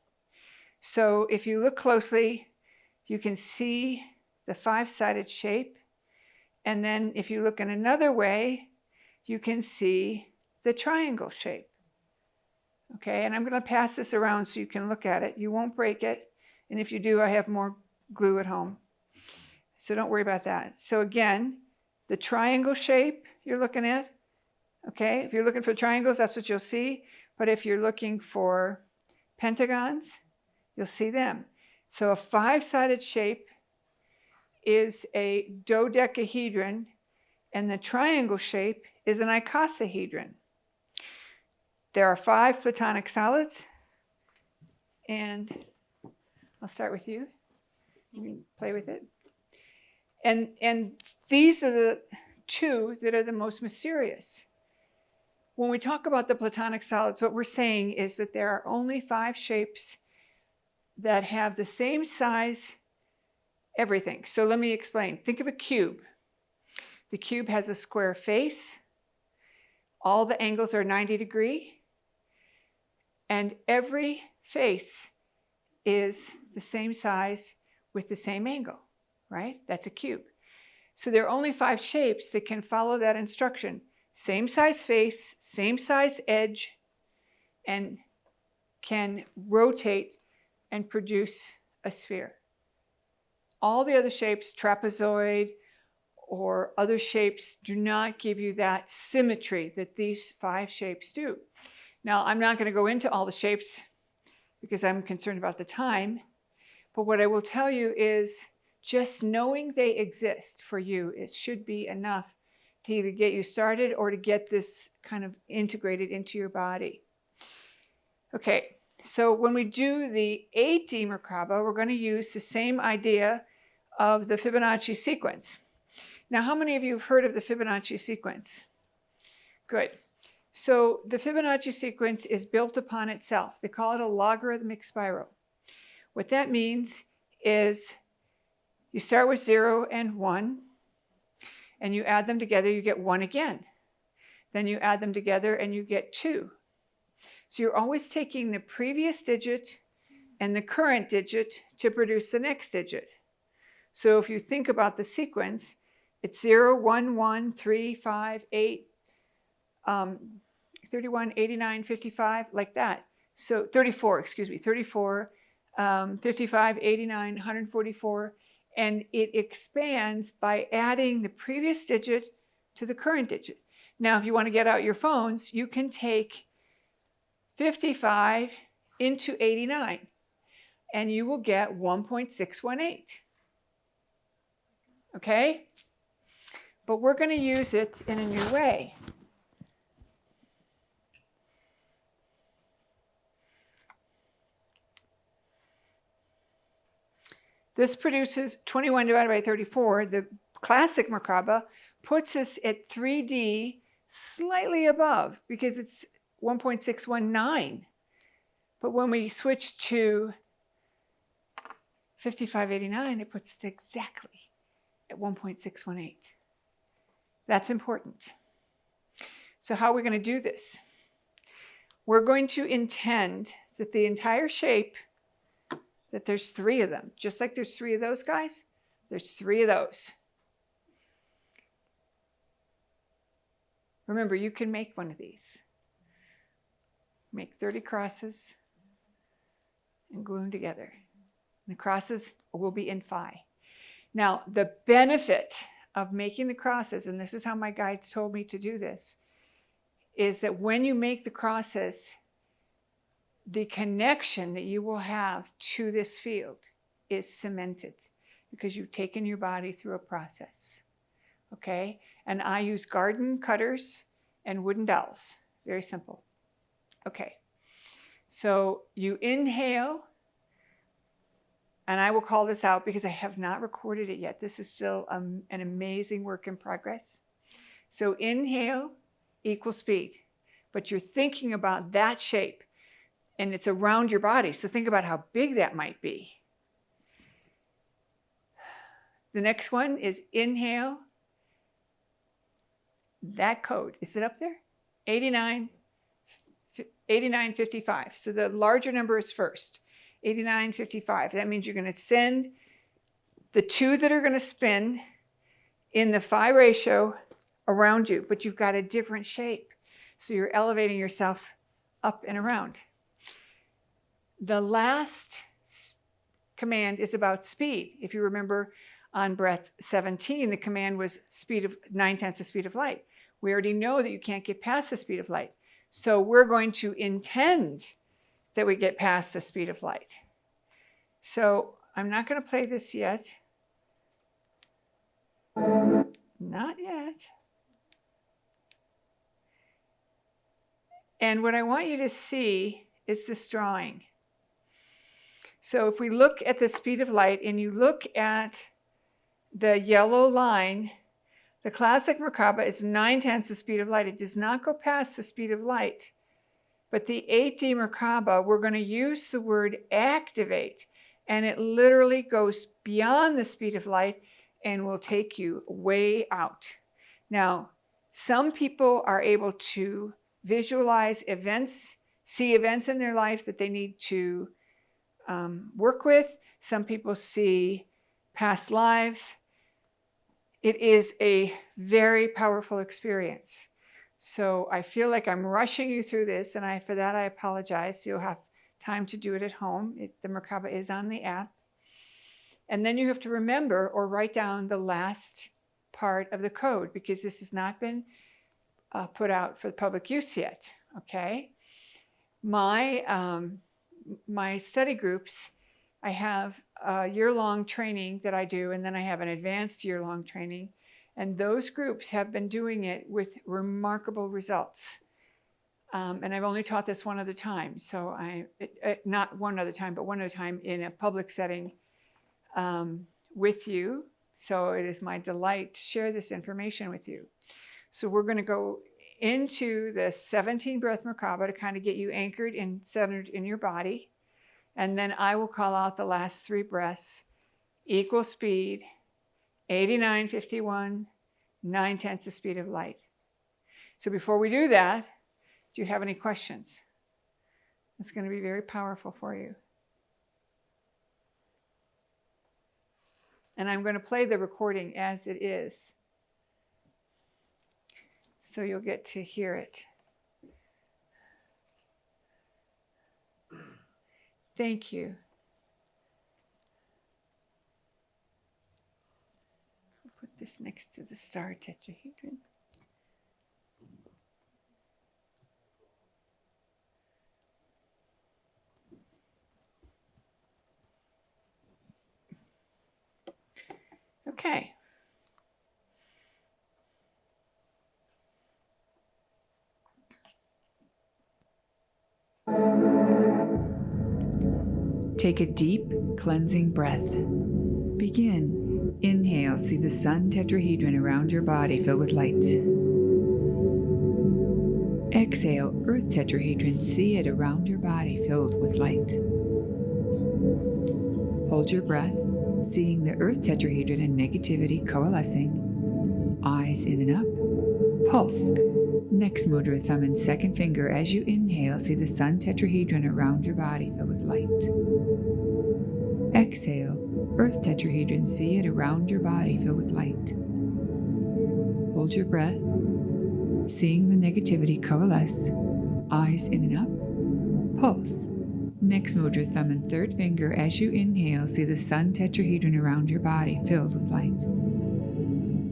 So if you look closely, you can see the 5-sided shape. And then if you look in another way, you can see the triangle shape. Okay, and I'm going to pass this around so you can look at it. You won't break it. And if you do, I have more glue at home. So don't worry about that. So again, the triangle shape you're looking at, okay, if you're looking for triangles, that's what you'll see. But if you're looking for pentagons, you'll see them. So a 5-sided shape is a dodecahedron, and the triangle shape is an icosahedron. There are 5 platonic solids, and I'll start with you. You can play with it. And these are the 2 that are the most mysterious. When we talk about the platonic solids, what we're saying is that there are only 5 shapes that have the same size everything. So let me explain. Think of a cube. The cube has a square face. All the angles are 90 degrees. And every face is the same size with the same angle, right? That's a cube. So there are only 5 shapes that can follow that instruction. Same size face, same size edge, and can rotate and produce a sphere. All the other shapes, trapezoid or other shapes, do not give you that symmetry that these 5 shapes do. Now, I'm not going to go into all the shapes because I'm concerned about the time, but what I will tell you is just knowing they exist for you, it should be enough to either get you started or to get this kind of integrated into your body. Okay, so when we do the 8D MerKaBa, we're going to use the same idea of the Fibonacci sequence. Now, how many of you have heard of the Fibonacci sequence? Good. So the Fibonacci sequence is built upon itself. They call it a logarithmic spiral. What that means is you start with 0 and 1, and you add them together, you get 1 again. Then you add them together and you get 2. So you're always taking the previous digit and the current digit to produce the next digit. So if you think about the sequence, it's 0, 1, 1, 3, 5, 8, 31, 89, 55, like that. So 34, 55, 89, 144, and it expands by adding the previous digit to the current digit. Now, if you want to get out your phones, you can take 55 into 89. and you will get 1.618. Okay? But we're going to use it in a new way. This produces 21 divided by 34. The classic MerKaBa puts us at 3D slightly above because it's 1.619. But when we switch to 5589, it puts us exactly at 1.618. That's important. So how are we going to do this? We're going to intend that the entire shape, that there's 3 of them. Just like there's 3 of those guys, there's 3 of those. Remember, you can make one of these. Make 30 crosses and glue them together. The crosses will be in phi. Now, the benefit of making the crosses, and this is how my guides told me to do this, is that when you make the crosses, the connection that you will have to this field is cemented because you've taken your body through a process. Okay? And I use garden cutters and wooden dowels. Very simple. Okay. So you inhale, and I will call this out because I have not recorded it yet. This is still an amazing work in progress. So inhale equals speed, but you're thinking about that shape, and it's around your body. So think about how big that might be. The next one is inhale. That code, is it up there? 8955. So the larger number is first. 8955. That means you're going to send the 2 that are going to spin in the phi ratio around you, but you've got a different shape. So you're elevating yourself up and around. The last command is about speed. If you remember on breath 17, the command was speed of 9/10 the speed of light. We already know that you can't get past the speed of light. So we're going to intend that we get past the speed of light. So I'm not going to play this yet. Not yet. And what I want you to see is this drawing. So if we look at the speed of light and you look at the yellow line, the classic MerKaBa is 9/10 the speed of light. It does not go past the speed of light. But the 8D MerKaBa, we're going to use the word activate, and it literally goes beyond the speed of light and will take you way out. Now, some people are able to visualize events, see events in their life that they need to work with. Some people see past lives. It is a very powerful experience. So I feel like I'm rushing you through this, and for that I apologize. You'll have time to do it at home. The MerKaBa is on the app. And then you have to remember or write down the last part of the code, because this has not been put out for public use yet. Okay? My study groups, I have a year-long training that I do, and then I have an advanced year-long training. And those groups have been doing it with remarkable results. And I've only taught this one other time. So not one other time, but one other time in a public setting with you. So it is my delight to share this information with you. So we're going to go into the 17 breath MerKaBa to kind of get you anchored and centered in your body. And then I will call out the last 3 breaths, equal speed, 8951, 9/10 the speed of light. So before we do that, do you have any questions? It's going to be very powerful for you. And I'm going to play the recording as it is, so you'll get to hear it. Thank you. I'll put this next to the star tetrahedron. Okay. Take a deep, cleansing breath. Begin. Inhale, see the sun tetrahedron around your body filled with light. Exhale, earth tetrahedron, see it around your body filled with light. Hold your breath, seeing the earth tetrahedron and negativity coalescing. Eyes in and up. Pulse. Next mudra, thumb and second finger. As you inhale, see the sun tetrahedron around your body filled with light. Exhale, earth tetrahedron, see it around your body filled with light. Hold your breath, seeing the negativity coalesce. Eyes in and up. Pulse. Next mudra, thumb and third finger. As you inhale, see the sun tetrahedron around your body filled with light.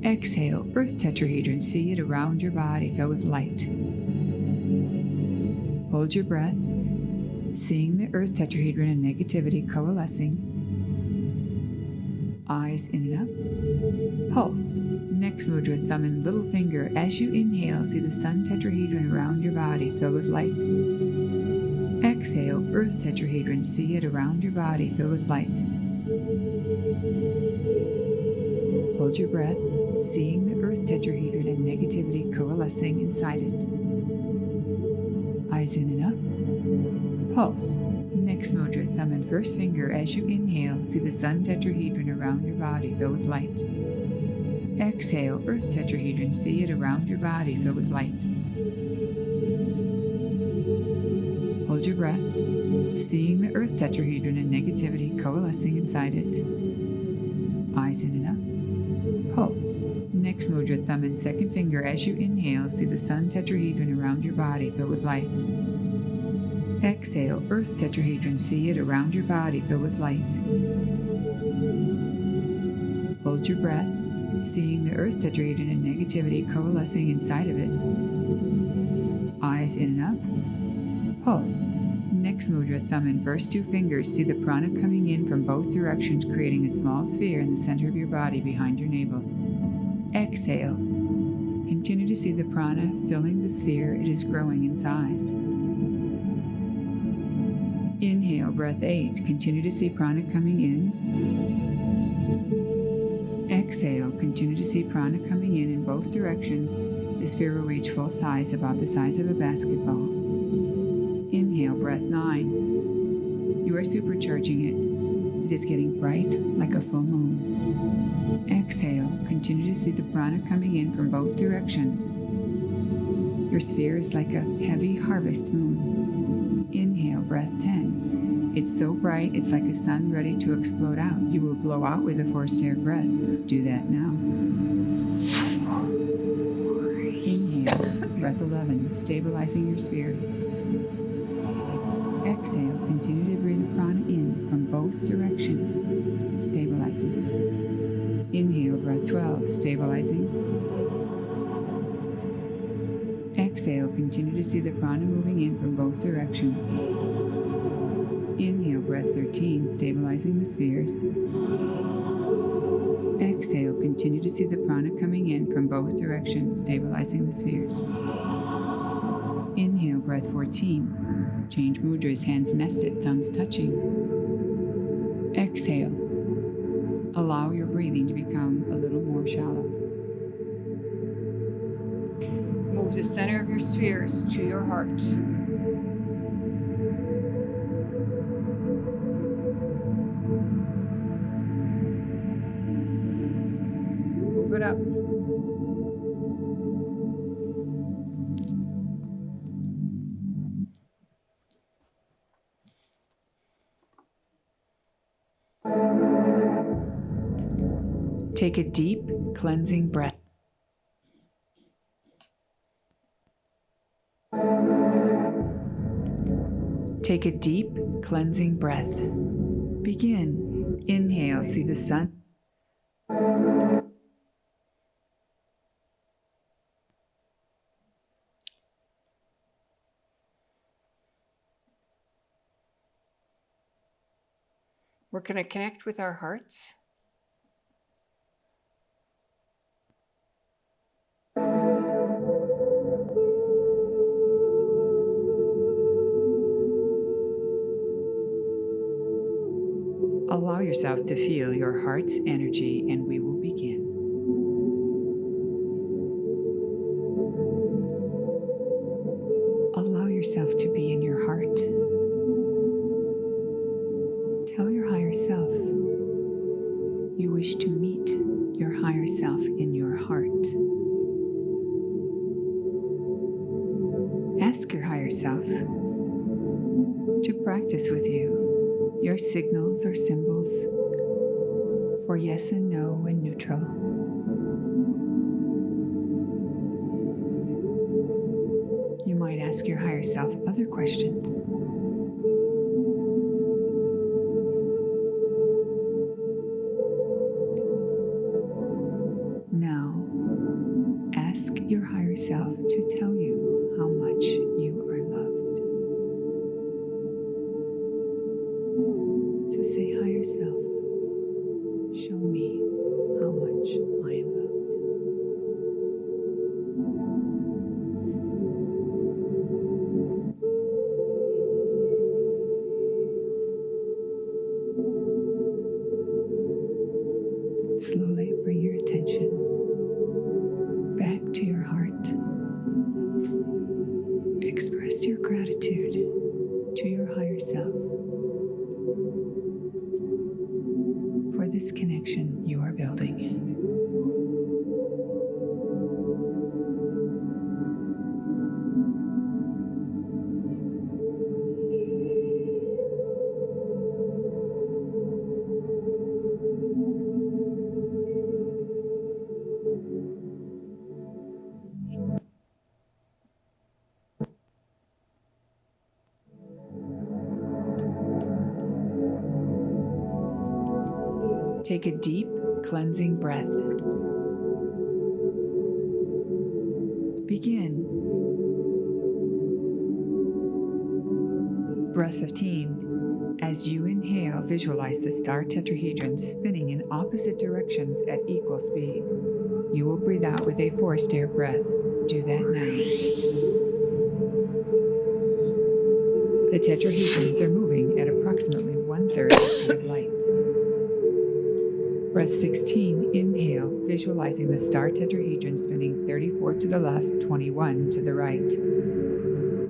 Exhale, earth tetrahedron, see it around your body filled with light. Hold your breath, seeing the earth tetrahedron and negativity coalescing. Eyes in and up. Pulse. Next mudra, thumb and little finger. As you inhale, see the sun tetrahedron around your body filled with light. Exhale, earth tetrahedron, see it around your body filled with light. Hold your breath, seeing the earth tetrahedron and negativity coalescing inside it. Eyes in and up. Pulse. Next mudra, thumb and first finger. As you inhale, see the sun tetrahedron around your body filled with light. Exhale, earth tetrahedron, see it around your body filled with light. Hold your breath, seeing the earth tetrahedron and negativity coalescing inside it. Eyes in and up. Pulse. Next mudra, thumb and second finger. As you inhale, see the sun tetrahedron around your body filled with light. Exhale, earth tetrahedron, see it around your body filled with light. Hold your breath, seeing the earth tetrahedron and negativity coalescing inside of it. Eyes in and up. Pulse. Next mudra, thumb and first two fingers. See the prana coming in from both directions, creating a small sphere in the center of your body behind your navel. Exhale. Continue to see the prana filling the sphere. It is growing in size. Inhale, breath 8. Continue to see prana coming in. Exhale, continue to see prana coming in both directions. The sphere will reach full size, about the size of a basketball. Inhale, breath 9. You are supercharging it. It is getting bright like a full moon. Exhale, continue to see the prana coming in from both directions. Your sphere is like a heavy harvest moon. Inhale, breath 10. It's so bright, it's like a sun ready to explode out. You will blow out with a forced air breath. Do that now. Inhale, breath 11, stabilizing your spheres. Exhale, continue to breathe the prana in from both directions, stabilizing. Inhale, breath 12, stabilizing. Exhale, continue to see the prana moving in from both directions. Inhale, breath 13, stabilizing the spheres. Exhale, continue to see the prana coming in from both directions, stabilizing the spheres. Inhale, breath 14. Change mudras, hands nested, thumbs touching. Exhale. Allow your breathing to become a little more shallow. Move the center of your spheres to your heart. Move it up. Take a deep, cleansing breath. Take a deep, cleansing breath. Begin. Inhale, see the sun. We're going to connect with our hearts. Allow yourself to feel your heart's energy, and we will begin. Allow yourself to be in your heart. Tell your higher self you wish to meet your higher self in your heart. Ask your higher self to practice with you your signals or symbols for yes and no and neutral. You might ask your higher self other questions. Now, ask your higher self to tell you how much you are loved. So say, higher self, show me how much I am loved. Slowly bring your attention back to your heart. Express your gratitude to your higher self for this connection you are building. Take a deep, cleansing breath. Begin. Breath 15. As you inhale, visualize the star tetrahedrons spinning in opposite directions at equal speed. You will breathe out with a forced air breath. Do that now. The tetrahedrons are moving at approximately 1/3 the speed of light. Breath 16, inhale, visualizing the star tetrahedron spinning 34 to the left, 21 to the right.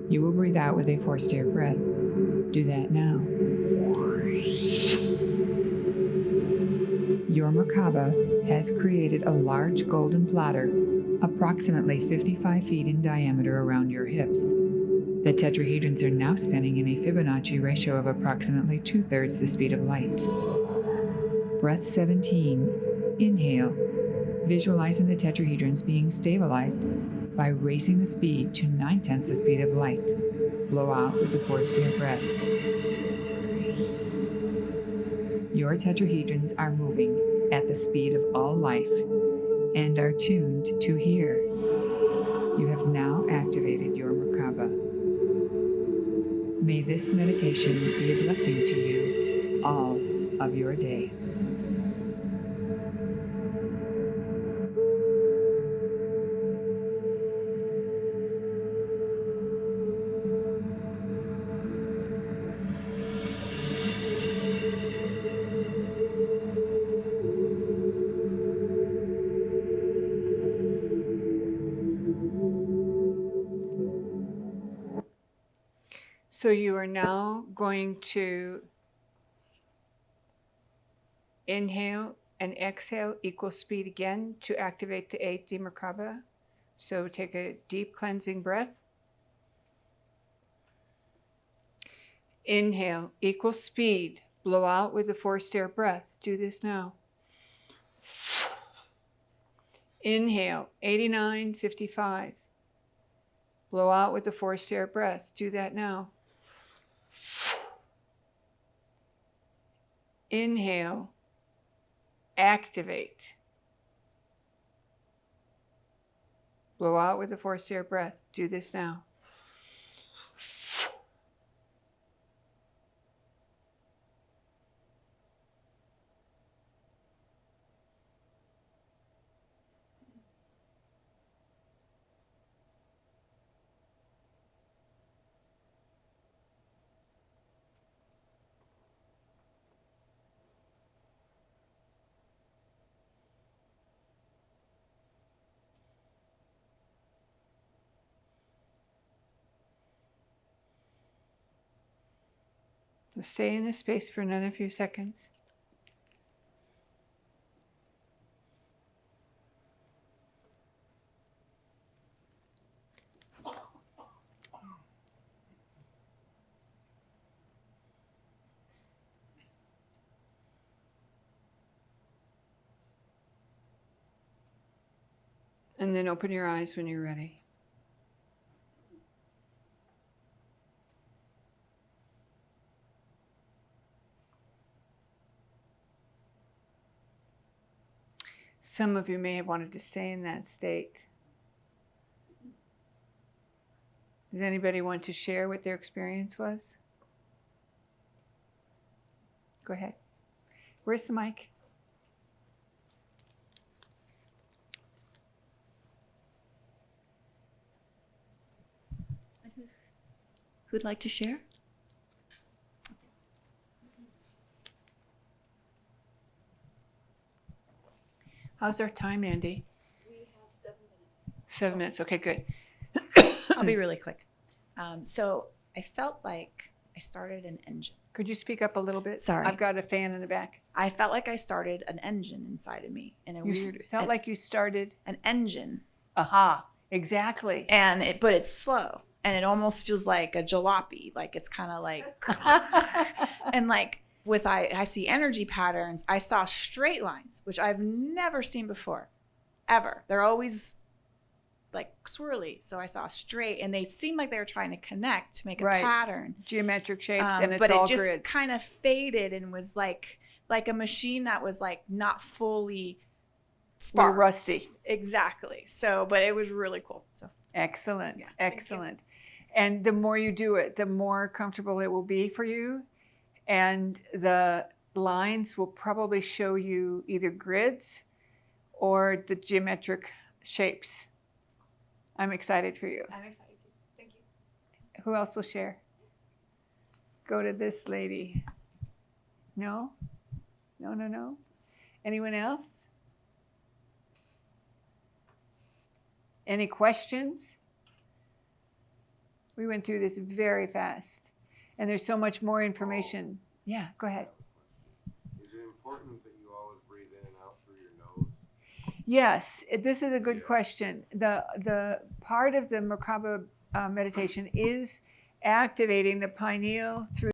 You will breathe out with a forced air breath. Do that now. Your MerKaBa has created a large golden platter, approximately 55 feet in diameter around your hips. The tetrahedrons are now spinning in a Fibonacci ratio of approximately 2/3 the speed of light. Breath 17. Inhale, visualizing the tetrahedrons being stabilized by raising the speed to 9/10 the speed of light. Blow out with a forced air breath. Your tetrahedrons are moving at the speed of all life and are tuned to hear. You have now activated your MerKaBa. May this meditation be a blessing to you all of your days. So you are now going to inhale and exhale equal speed again to activate the 8D MerKaBa. So take a deep cleansing breath. Inhale, equal speed, blow out with a forced air breath. Do this now. Inhale, 89.55. Blow out with a forced air breath. Do that now. Inhale, activate. Blow out with a forced air breath. Do this now. So stay in this space for another few seconds. And then open your eyes when you're ready. Some of you may have wanted to stay in that state. Does anybody want to share what their experience was? Go ahead. Where's the mic? Who'd like to share? How's our time, Andy? We have 7 minutes. Okay, good. I'll be really quick. So I felt like I started an engine. Could you speak up a little bit? Sorry. I've got a fan in the back. I felt like I started an engine inside of me in a Felt like you started. an engine, Aha, exactly. but it's slow and it almost feels like a jalopy, like it's kind of like, and like I see energy patterns. I saw straight lines, which I've never seen before, ever. They're always like swirly. So I saw straight, and they seemed like they were trying to connect to make a pattern. Geometric shapes, and it's but all it just grids. kind of faded and was like a machine that was like not fully sparked. We're rusty. Exactly. So, but it was really cool. So Excellent, Yeah, thank you. excellent. And the more you do it, the more comfortable it will be for you. And the lines will probably show you either grids or the geometric shapes. I'm excited for you. I'm excited too. Thank you. Who else will share? Go to this lady. No? No, no, no? Anyone else? Any questions? We went through this very fast, and there's so much more information. Yeah, go ahead. Is it important that you always breathe in and out through your nose? Yes, this is a good question. The part of the MerKaBa meditation is activating the pineal through